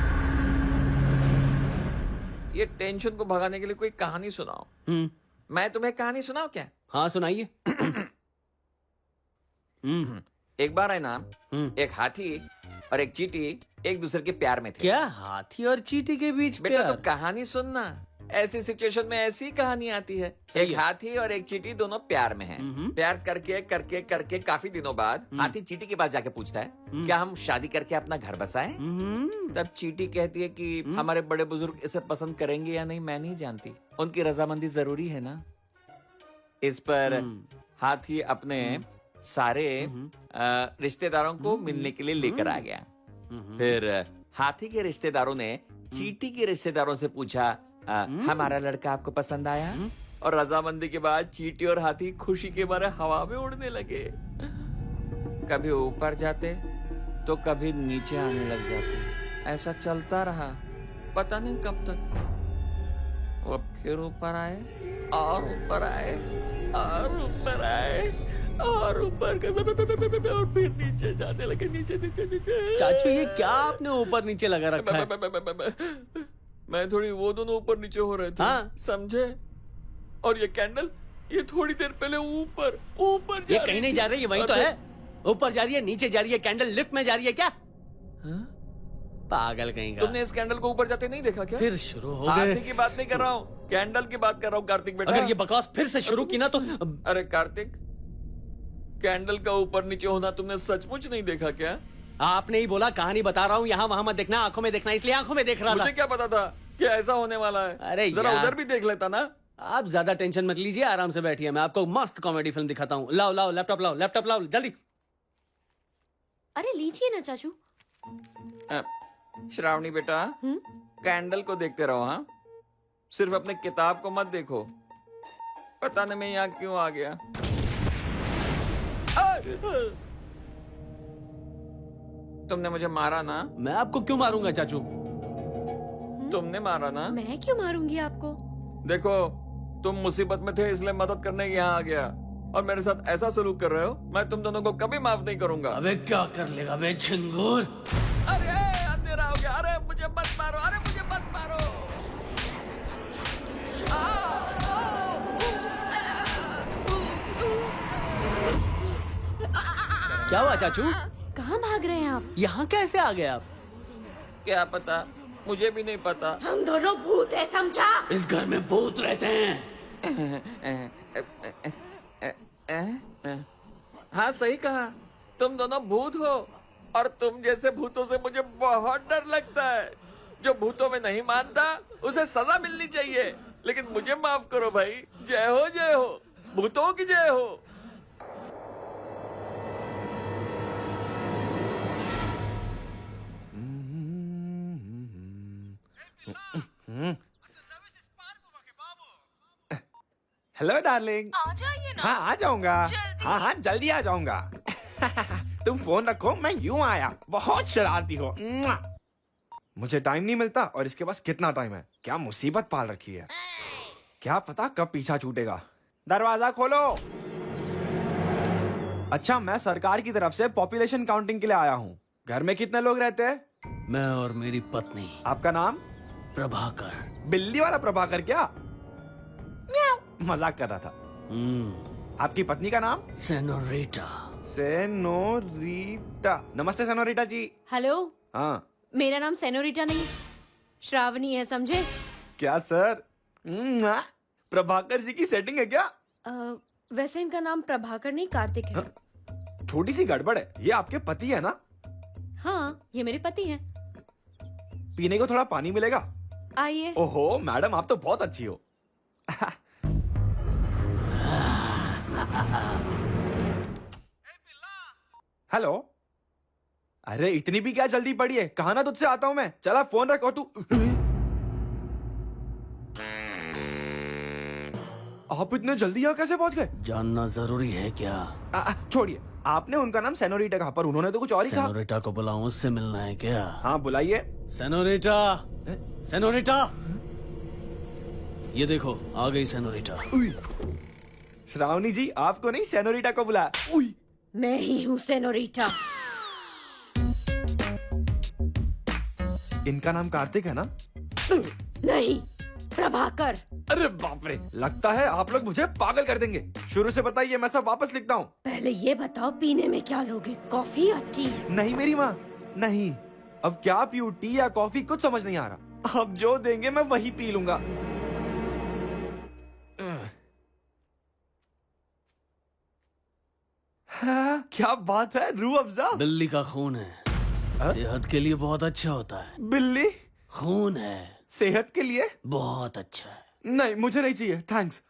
ये टेंशन को भगाने के लिए कोई कहानी सुनाओ। मैं तुम्हें कहानी सुनाऊं क्या? हाँ सुनाइए। एक बार है ना, एक हाथी और एक चींटी एक दूसरे के प्यार में थे। क्या हाथी और चींटी के बीच बेटा प्यार? तो कहानी सुनना, ऐसी सिचुएशन में ऐसी कहानी आती है। एक हाथी और एक चींटी दोनों प्यार में हैं। प्यार करके करके करके काफी दिनों बाद हाथी चींटी के पास जाके पूछता है, क्या हम शादी करके अपना घर बसाएं? तब चींटी कहती है कि हमारे बड़े बुजुर्ग इसे पसंद करेंगे या नहीं मैं नहीं जानती, उनकी रजामंदी जरूरी है ना। इस पर हाथी अपने सारे रिश्तेदारों को मिलने के लिए लेकर आ गया। फिर हाथी के रिश्तेदारों ने चींटी के रिश्तेदारों से पूछा, हमारा लड़का आपको पसंद आया? और रजामंदी के बाद चींटी और हाथी खुशी के मारे हवा में उड़ने लगे। कभी ऊपर जाते, तो कभी नीचे आने लग जाती। ऐसा चलता रहा, पता नहीं कब तक। वो फिर ऊपर आए और ऊपर आए और ऊपर आए और ऊपर और फिर नीचे जाने लगे, नीचे नीचे नीचे। चाचू ये क्या आपने ऊपर नीचे लगा रखा है? मैं थोड़ी वो दोनों ऊपर नीचे हो रहे थे, हाँ? समझे? और ये कैंडल ये थोड़ी देर पहले ऊपर ऊपर ये कहीं नहीं जा रही है, वही तो है। ऊपर जा रही है, नीचे जा रही है, कैंडल लिफ्ट में जा रही है क्या? पागल कहीं का। तुमने इस कैंडल को ऊपर जाते नहीं देखा क्या? फिर शुरू हो गए। हाथी की बात नहीं कर रहा हूँ, कैंडल की बात कर रहा हूँ कार्तिक बेटा। अगर ये बकवास फिर से शुरू की ना तो अरे कार्तिक, कैंडल का ऊपर नीचे होना तुमने सचमुच नहीं देखा क्या? आपने ही बोला कहानी बता रहा हूँ, यहाँ वहां मत देखना, आंखों में देखना, इसलिए आंखों में देख रहा था। मुझे क्या पता था कि ऐसा होने वाला है? अरे जरा यार। उधर भी देख लेता ना। आप ज्यादा टेंशन मत लीजिए, आराम से बैठिए, मैं आपको मस्त कॉमेडी फिल्म दिखाता हूँ। लाओ लाओ लैपटॉप लाओ, लैपटॉप लाओ जल्दी। अरे लीजिए ना चाचू। श्रावणी बेटा, कैंडल को देखते रहो, हाँ? सिर्फ अपने किताब को मत देखो। पता नहीं मैं यहाँ क्यों आ गया। तुमने मुझे मारा ना? मैं आपको क्यों मारूंगा चाचू? तुमने मारा ना? मैं क्यों मारूंगी आपको? देखो, तुम मुसीबत में थे इसलिए मदद करने यहाँ आ गया, और मेरे साथ ऐसा सलूक कर रहे हो, मैं तुम दोनों को कभी माफ नहीं करूंगा। अबे क्या कर लेगा बे झिंगुर? अरे अंधेरा हो गया, अरे मुझे मत मारो, अरे मुझे मत मारो। क्या हुआ चाचू? कहाँ भाग रहे हैं आप? यहाँ कैसे आ गए आप? क्या पता, मुझे भी नहीं पता। हम दोनों भूत है, समझा? इस घर में भूत रहते हैं। हाँ सही कहा, तुम दोनों भूत हो, और तुम जैसे भूतों से मुझे बहुत डर लगता है। जो भूतों में नहीं मानता उसे सजा मिलनी चाहिए, लेकिन मुझे माफ करो भाई। जय हो जय हो, भूतों की जय हो। Hello darling. आ जाइए ना। हाँ आ जाऊंगा। जल्दी। हाँ हाँ जल्दी आ जाऊंगा। तुम फोन रखो, मैं यूं आया। बहुत शरारती हो। मुझे टाइम नहीं मिलता, और इसके पास कितना टाइम है? क्या मुसीबत पाल रखी है, क्या पता कब पीछा छूटेगा। दरवाजा खोलो। अच्छा, मैं सरकार की तरफ से पॉपुलेशन काउंटिंग के लिए आया हूँ। घर में कितने लोग रहते हैं? मैं और मेरी पत्नी। आपका नाम? प्रभाकर। बिल्ली वाला प्रभाकर क्या? मजाक कर रहा था। आपकी पत्नी का नाम? सेनोरिटा। सेनोरिटा। नमस्ते सेनोरिटा जी। हेलो। हाँ। मेरा नाम सेनोरिटा नहीं, श्रावणी है, समझे? क्या सर? प्रभाकर जी की सेटिंग है क्या? वैसे इनका नाम प्रभाकर नहीं, कार्तिक है। छोटी सी गड़बड़ है, ये आपके पति है ना? हाँ, ये मेरे पति हैं। पीने को थोड़ा पानी मिलेगा? आइए। ओहो मैडम, आप तो बहुत अच्छी हो। हेलो। अरे इतनी भी क्या जल्दी पड़ी है? कहा ना तुझसे आता हूं मैं। चला फोन रखो तू। आप इतने जल्दी यहाँ कैसे पहुंच गए? जानना जरूरी है क्या? छोड़िए, आपने उनका नाम सेनोरिटा कहा, पर उन्होंने तो कुछ और ही कहा। सेनोरिटा को बुलाऊं, उससे मिलना है क्या? हाँ बुलाइए। सेनोरिटा, सेनोरिटा, ये देखो आ गई सेनोरिटा। श्रावणी जी, आपको नहीं सेनोरिटा को बुलाया। मैं ही हूँ सेनोरिटा। इनका नाम कार्तिक है ना? नहीं, प्रभाकर। अरे बाप रे, लगता है आप लोग मुझे पागल कर देंगे। शुरू से बताइए, मैं सब वापस लिखता हूँ। पहले ये बताओ, पीने में क्या लोगे, कॉफी या टी? नहीं मेरी माँ, नहीं। अब क्या पीऊँ, टी या कॉफी, कुछ समझ नहीं आ रहा। अब जो देंगे मैं वही पी लूंगा। हाँ, क्या बात है, रूह अफ़ज़ा। बिल्ली का खून है, सेहत के लिए बहुत अच्छा होता है। बिल्ली खून है, सेहत के लिए बहुत अच्छा है। नहीं, मुझे नहीं चाहिए, थैंक्स।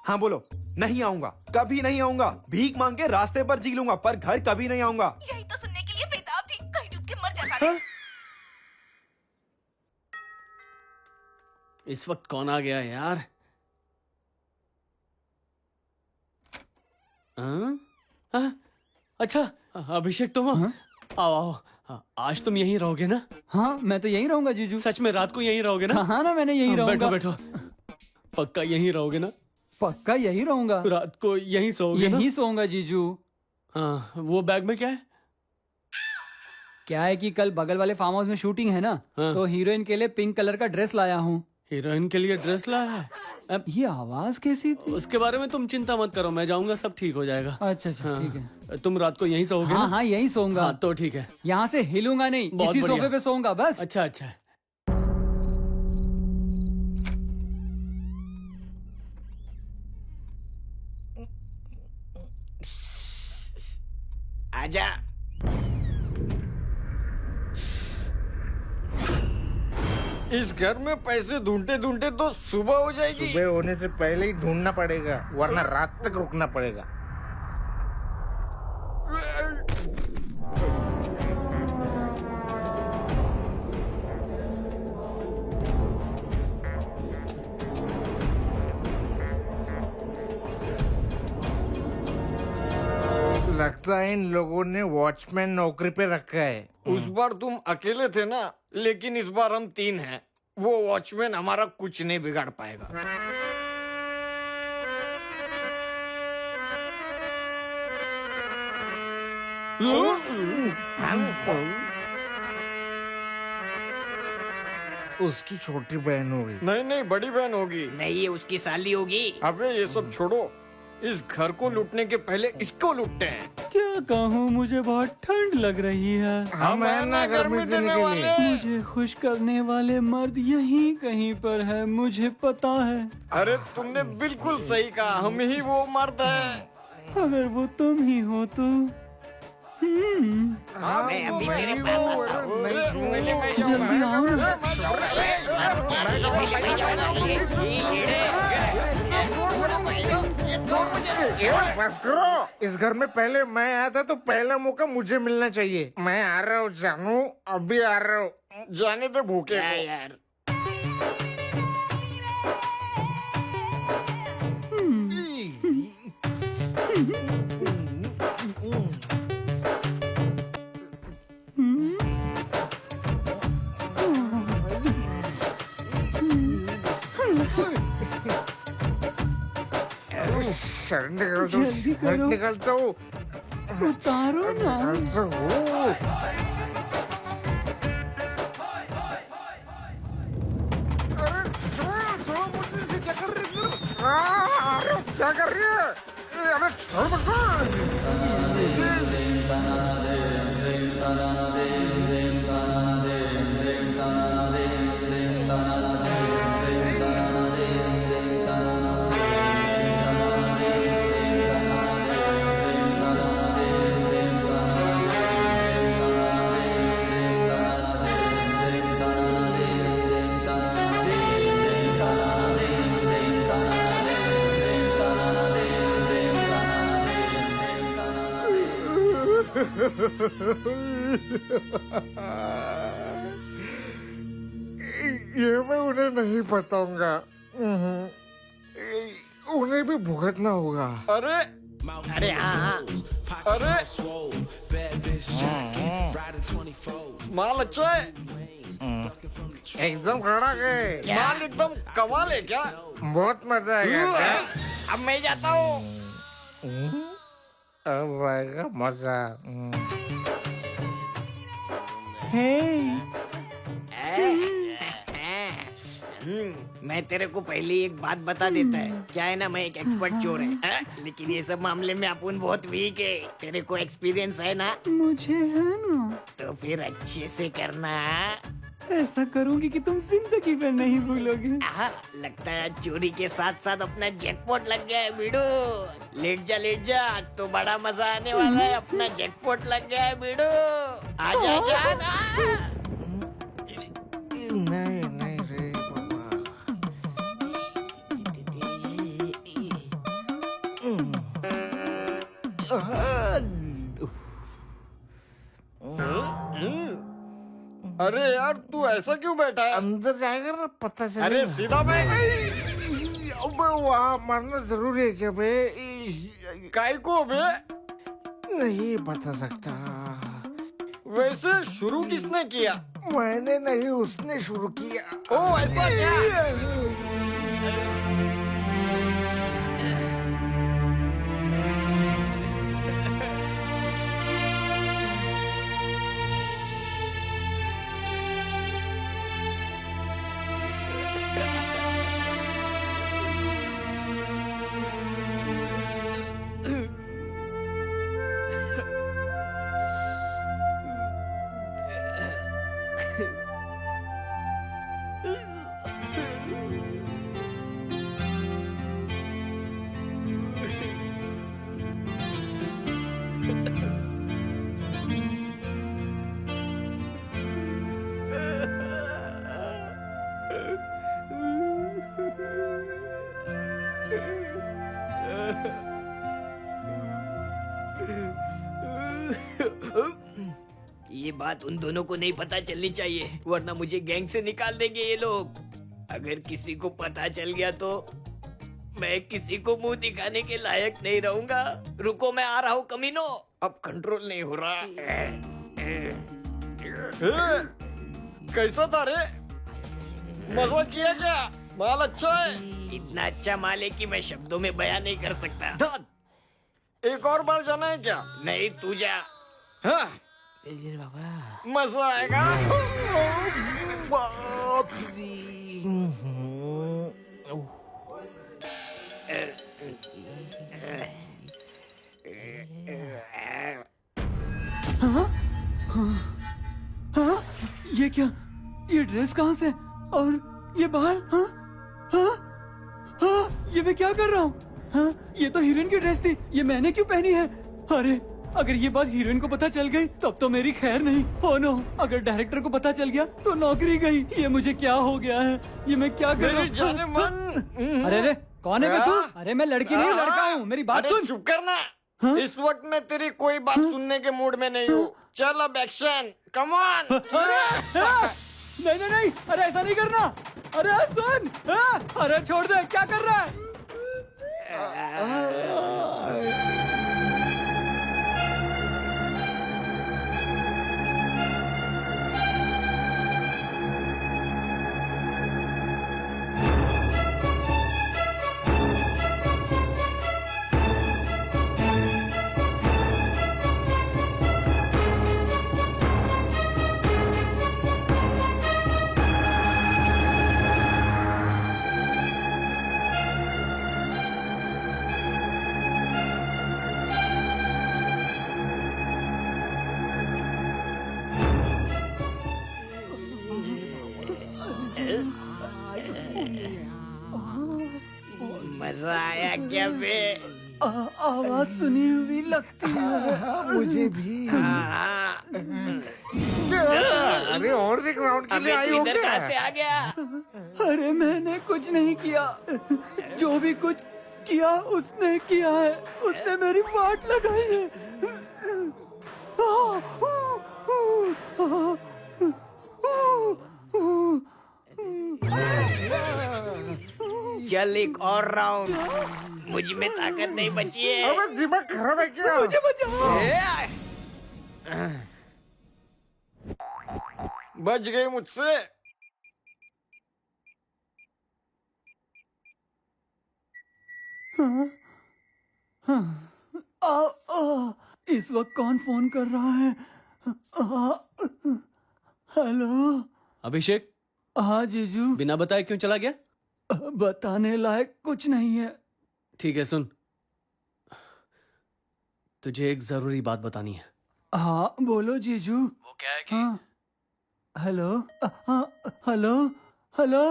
हाँ बोलो। नहीं आऊंगा, कभी नहीं आऊंगा। भीख मांग के रास्ते पर जी लूंगा, पर घर कभी नहीं आऊंगा। यही तो सुनने के लिए बेताब थी, कहीं डूब के मर जा साले। इस वक्त कौन आ गया यार? अच्छा अभिषेक तुम हो? आओ आओ आज तुम यहीं रहोगे ना? हाँ मैं तो यहीं रहूंगा जीजू। सच में रात को यहीं रहोगे ना? हाँ ना मैंने यहीं रहूंगा। बैठो पक्का यहीं रहोगे ना? पक्का यहीं रहूंगा। रात को यहीं सोओगे ना? यहीं सोऊंगा जीजू। हाँ वो बैग में क्या है? क्या है कि कल बगल वाले फार्म हाउस में शूटिंग है ना, तो हीरोइन के लिए पिंक कलर का ड्रेस लाया हूँ। हीरोइन के लिए ड्रेस लाया है? अब ये आवाज कैसी थी? उसके बारे में तुम चिंता मत करो, मैं जाऊंगा सब ठीक हो जाएगा। अच्छा ठीक है। तुम रात को यहीं सोओगे हाँ ना? हाँ यहीं सोऊंगा। हाँ, तो ठीक है। यहाँ से हिलूंगा नहीं, इसी सोफे पे सोऊंगा बस। अच्छा अच्छा। आजा। इस घर में पैसे ढूंढते ढूंढते तो सुबह हो जाएगी। सुबह होने से पहले ही ढूंढना पड़ेगा, वरना रात तक रुकना पड़ेगा। लगता है इन लोगों ने वॉचमैन नौकरी पे रखा है। उस बार तुम अकेले थे ना, लेकिन इस बार हम 3 हैं। वो वॉचमैन हमारा कुछ नहीं बिगाड़ पाएगा। उसकी छोटी बहन होगी। नहीं नहीं बड़ी बहन होगी। नहीं ये उसकी साली होगी। अबे ये सब छोड़ो, इस घर को लूटने के पहले इसको लूटते हैं। क्या कहूँ, मुझे बहुत ठंड लग रही है। हम है ना गर्मी देने वाले। मुझे खुश करने वाले मर्द यहीं कहीं पर है, मुझे पता है। अरे तुमने बिल्कुल सही कहा, हम ही वो मर्द है। अगर वो तुम ही हो तो मैं अभी तेरे पास आता हूँ। जल्दी आओ ना। बस करो। इस घर में पहले मैं आया था तो पहला मौका मुझे मिलना चाहिए। मैं आ रहा हूँ जानू, अभी आ रहा हूँ। जाने दे भूखे को। यार जल्दी करो। निकलता हूँ। उतारो ना। क्या कर रही है? अरे छोड़ ये मैं उन्हें नहीं बताऊंगा। उन्हें भी भुगतना होगा। अरे अरे हाँ अरे माल अच्छा है, एकदम खड़ा है। माल एकदम कमाल है। क्या बहुत मजा आएगा। अब मैं जाता हूँ। अब आएगा मजा। मैं तेरे को पहले एक बात बता देता है। क्या है ना, मैं एक एक्सपर्ट चोर है, लेकिन ये सब मामले में अपन बहुत वीक है। तेरे को एक्सपीरियंस है ना? मुझे है ना। तो फिर अच्छे से करना। ऐसा करूंगी कि तुम जिंदगी में नहीं भूलोगे। लगता है चोरी के साथ साथ अपना जैकपॉट लग गया है बीड़ू। लेट जा आज तो बड़ा मजा आने वाला है। अपना जैकपॉट लग गया है बीड़ू। आजा आजा ना। नहीं नहीं रे अरे यार तू ऐसा क्यों बैठा है? अंदर जाएगा ना पता चलेगा। अरे सीधा बैठ। वहाँ मरना जरूरी है क्या बे? काय को बे? नहीं बता सकता। वैसे शुरू किसने किया? मैंने नहीं, उसने शुरू किया। ओ ऐसा क्या? ये बात उन दोनों को नहीं पता चलनी चाहिए, वरना मुझे गैंग से निकाल देंगे ये लोग। अगर किसी को पता चल गया तो मैं किसी को मुंह दिखाने के लायक नहीं रहूंगा। रुको, मैं आ रहा हूँ कमीनो। अब कंट्रोल नहीं हो रहा। कैसा था रे? मजा किया क्या? माल अच्छा है? इतना अच्छा माल है कि मैं शब्दों में बयान नहीं कर सकता। एक और बार जाना है क्या? नहीं, तू जा। हाँ? मजा आएगा। बाप हाँ? हाँ? ये क्या? ये ड्रेस कहाँ से? और ये बाल? हाँ? हाँ? हाँ? ये मैं क्या कर रहा हूँ? हाँ? ये तो हीरोइन की ड्रेस थी, ये मैंने क्यों पहनी है? अरे अगर ये बात हीरोइन को पता चल गई तब तो मेरी खैर नहीं। ओ नो, अगर डायरेक्टर को पता चल गया तो नौकरी गई। ये मुझे क्या हो गया है? ये मैं क्या कर रहा हूँ? अरे अरे कौन है बे तू? अरे मैं लड़की नहीं, लड़का हूँ, मेरी बात सुन। चुप करना। इस वक्त मैं तेरी कोई बात सुनने के मूड में नहीं हूँ। चल अब एक्शन, कम ऑन। नहीं नहीं नहीं, अरे ऐसा नहीं करना। अरे सुन, अरे छोड़ दे, क्या कर रहा है? मजा आया क्या बे? आवाज सुनी हुई लगती है। मुझे भी। अरे और एक राउंड के लिए आई हो क्या? कहाँ से आ गया? अरे मैंने कुछ नहीं किया, जो भी कुछ किया उसने किया है। उसने मेरी वाट लगाई है। चल एक और राउंड, मुझ में ताकत नहीं बची है। अबे दिमाग खराब है क्या? मुझे बचाओ। बच गई मुझसे। इस वक्त कौन फोन कर रहा है? हेलो अभिषेक। हाँ जीजू। बिना बताए क्यों चला गया? बताने लायक कुछ नहीं है। ठीक है, सुन, तुझे एक जरूरी बात बतानी है। हाँ बोलो जीजू। वो क्या है कि हाँ हेलो, हाँ हेलो हेलो।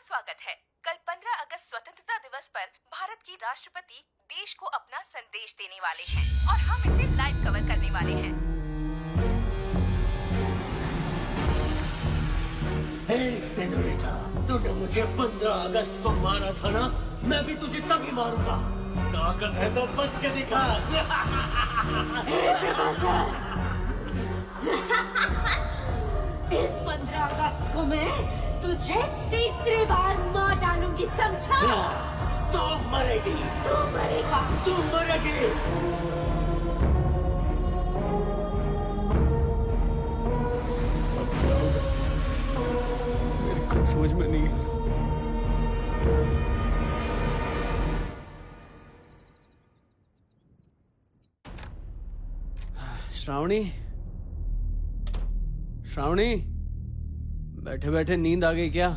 स्वागत है। कल 15 अगस्त स्वतंत्रता दिवस पर भारत की राष्ट्रपति देश को अपना संदेश देने वाले हैं और हम इसे लाइव कवर करने वाले हैं। हे सेनोरिटा, तूने मुझे 15 अगस्त को मारा था ना, मैं भी तुझे तभी मारूंगा। ताकत है तो बच के दिखा। इस 15 अगस्त को मैं तुझे तीसरी बार मार डालूंगी, समझा? तू मरेगी। तू मरेगा। तू मरेगी। मेरे कुछ समझ में नहीं है। श्रावणी, श्रावणी, बैठे बैठे नींद आ गई क्या?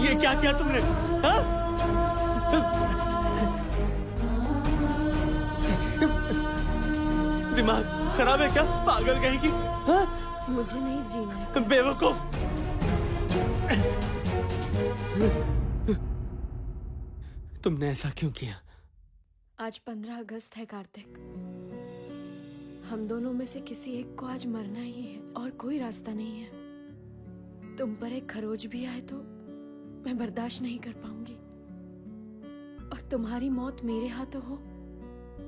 ये क्या किया तुमने? हाँ? दिमाग खराब है क्या? पागल कहेगी? हाँ? मुझे नहीं जीना है। बेवकूफ। तुमने ऐसा क्यों किया? आज 15 अगस्त है कार्तिक। हम दोनों में से किसी एक को आज मरना ही है और कोई रास्ता नहीं है। तुम पर एक खरोच भी आए तो मैं बर्दाश्त नहीं कर पाऊंगी, और तुम्हारी मौत मेरे हाथों हो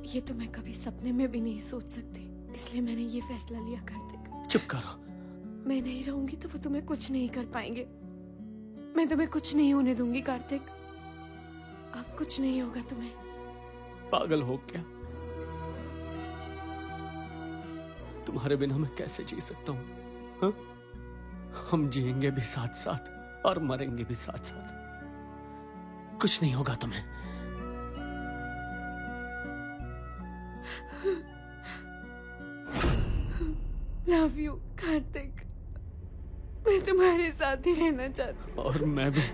ये तो मैं कभी सपने में भी नहीं सोच सकती। इसलिए मैंने ये फैसला लिया कार्तिक। चुप करो। मैं नहीं रहूंगी तो वो तुम्हें कुछ नहीं कर पाएंगे। मैं तुम्हें कुछ नहीं होने दूंगी कार्तिक। अब कुछ नहीं होगा तुम्हें। पागल हो क्या? तुम्हारे बिना मैं कैसे जी सकता हूँ? हाँ? हम जिएंगे भी साथ साथ और मरेंगे भी साथ साथ। कुछ नहीं होगा तुम्हें। Love you Kartik. मैं तुम्हारे साथ ही रहना चाहती हूँ। और मैं भी।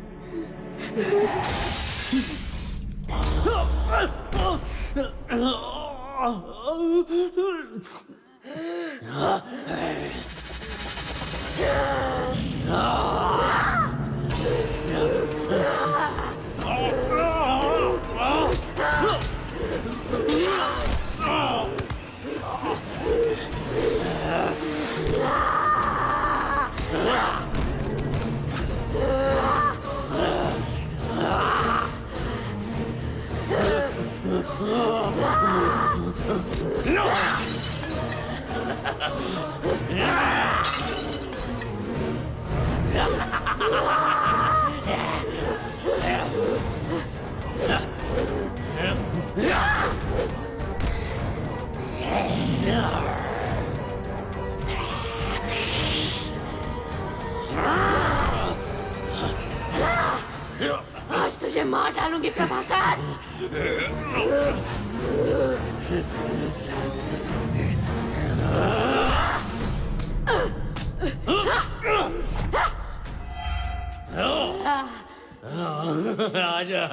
आज तुझे मार डालूंगी प्रभाकर। आजा,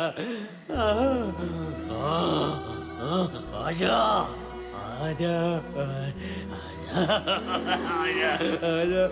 आजा, आजा, आजा,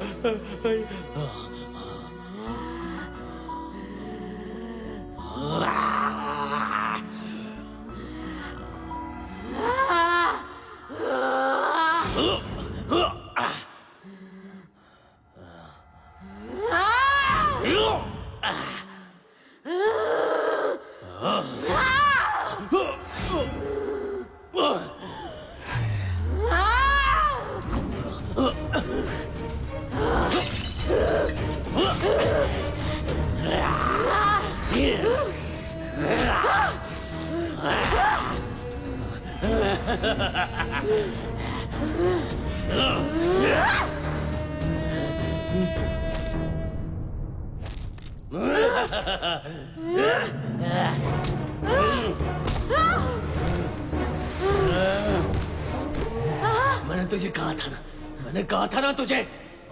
मैंने तुझे कहा था ना, मैंने कहा था ना तुझे,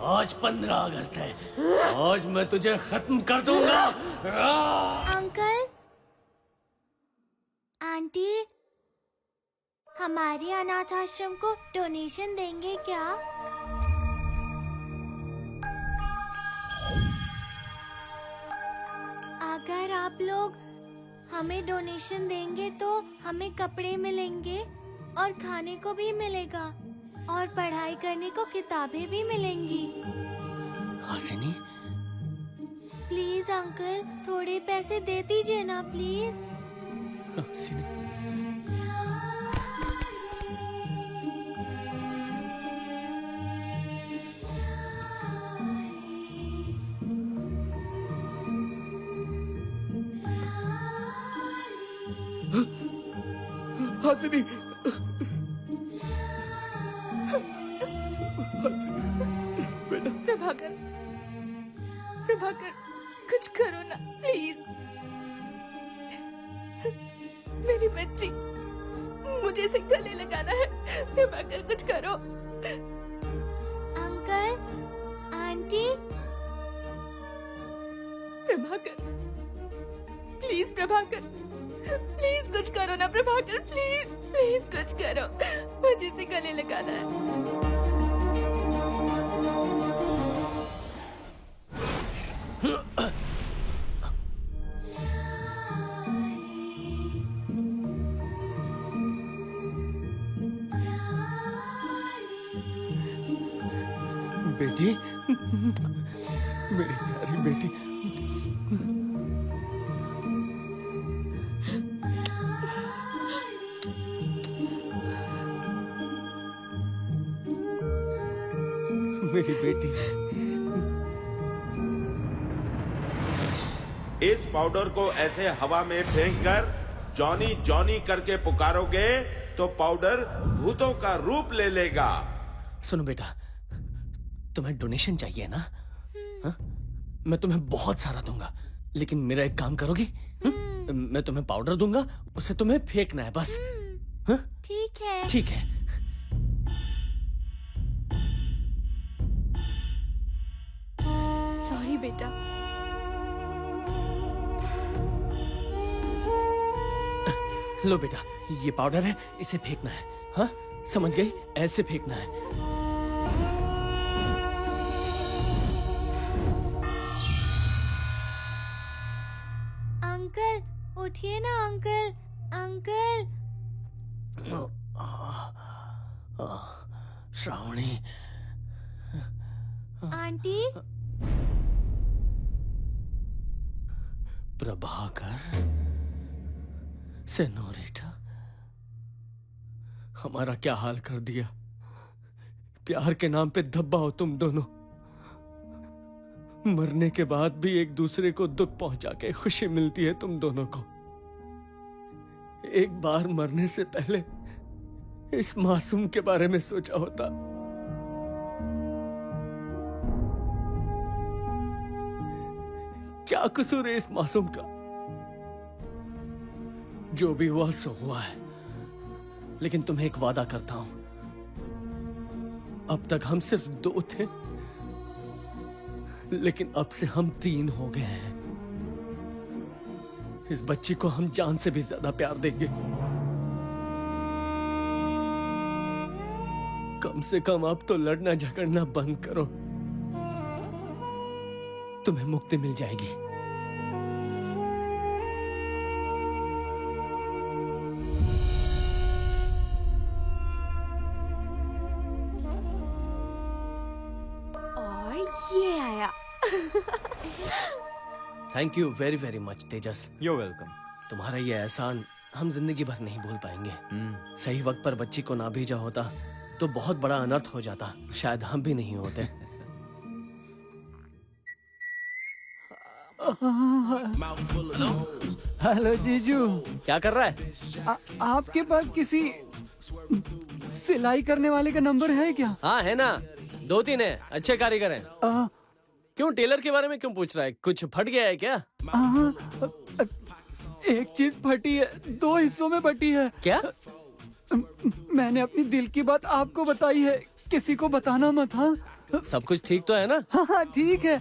आज 15 अगस्त है, आज मैं तुझे खत्म कर दूंगा। अंकल, आंटी आंटी, हमारे अनाथ आश्रम को डोनेशन देंगे क्या? अगर आप लोग हमें डोनेशन देंगे तो हमें कपड़े मिलेंगे और खाने को भी मिलेगा और पढ़ाई करने को किताबें भी मिलेंगी। हासिनी, प्लीज अंकल, थोड़े पैसे दे दीजिए ना प्लीज। हासिनी, हासिनी, हासिनी, बेटा। प्रभाकर, प्रभाकर, कुछ करो ना प्लीज। मेरी बच्ची, मुझे इसे गले लगाना है। प्रभाकर, कुछ करो। Uncle, aunty. Prabhakar, please Prabhakar, please कुछ करो ना प्रभाकर, प्लीज प्लीज कुछ करो, मुझे इसे गले लगाना है। बेटी, मेरी प्यारी बेटी। मेरी बेटी। इस पाउडर को ऐसे हवा में फेंककर जॉनी जॉनी करके पुकारोगे तो पाउडर भूतों का रूप ले लेगा। सुनो बेटा, तुम्हें डोनेशन चाहिए ना? हा? मैं तुम्हें बहुत सारा दूंगा, लेकिन मेरा एक काम करोगी? मैं तुम्हें पाउडर दूंगा, उसे तुम्हें फेंकना है बस। ठीक है। ठीक है। सॉरी बेटा। लो बेटा, ये पाउडर है, इसे फेंकना है। हाँ, समझ गई? ऐसे फेंकना है। अंकल, उठिए ना uncle, uncle. Shravani. Aunty. Prabhakar, senorita, हमारा क्या हाल कर दिया। प्यार के नाम पे धब्बा हो तुम दोनों। मरने के बाद भी एक दूसरे को दुख पहुंचा के खुशी मिलती है तुम दोनों को। एक बार मरने से पहले इस मासूम के बारे में सोचा होता। क्या कसूर है इस मासूम का? जो भी हुआ सो हुआ है, लेकिन तुम्हें एक वादा करता हूं, अब तक हम सिर्फ 2 थे, लेकिन अब से हम 3 हो गए हैं। इस बच्ची को हम जान से भी ज्यादा प्यार देंगे। कम से कम अब तो लड़ना झगड़ना बंद करो, तुम्हें मुक्ति मिल जाएगी। और ये आया। Thank you very very much Tejas. You're welcome. तुम्हारा ये एहसान हम जिंदगी भर नहीं भूल पाएंगे। सही वक्त पर बच्ची को ना भेजा होता तो बहुत बड़ा अनर्थ हो जाता, शायद हम भी नहीं होते। हेलो जीजू। क्या कर रहा है? आपके पास किसी सिलाई करने वाले का नंबर है क्या? हाँ है ना, 2-3 है, अच्छे कारीगर हैं। क्यों, टेलर के बारे में क्यों पूछ रहा है? कुछ फट गया है क्या? एक चीज फटी है, 2 हिस्सों में फटी है। क्या? मैंने अपनी दिल की बात आपको बताई है, किसी को बताना मत। हाँ, सब कुछ ठीक तो है ना? हाँ ठीक है।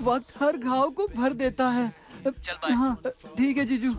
वक्त हर घाव को भर देता है। चल बाय। हाँ ठीक है जीजू।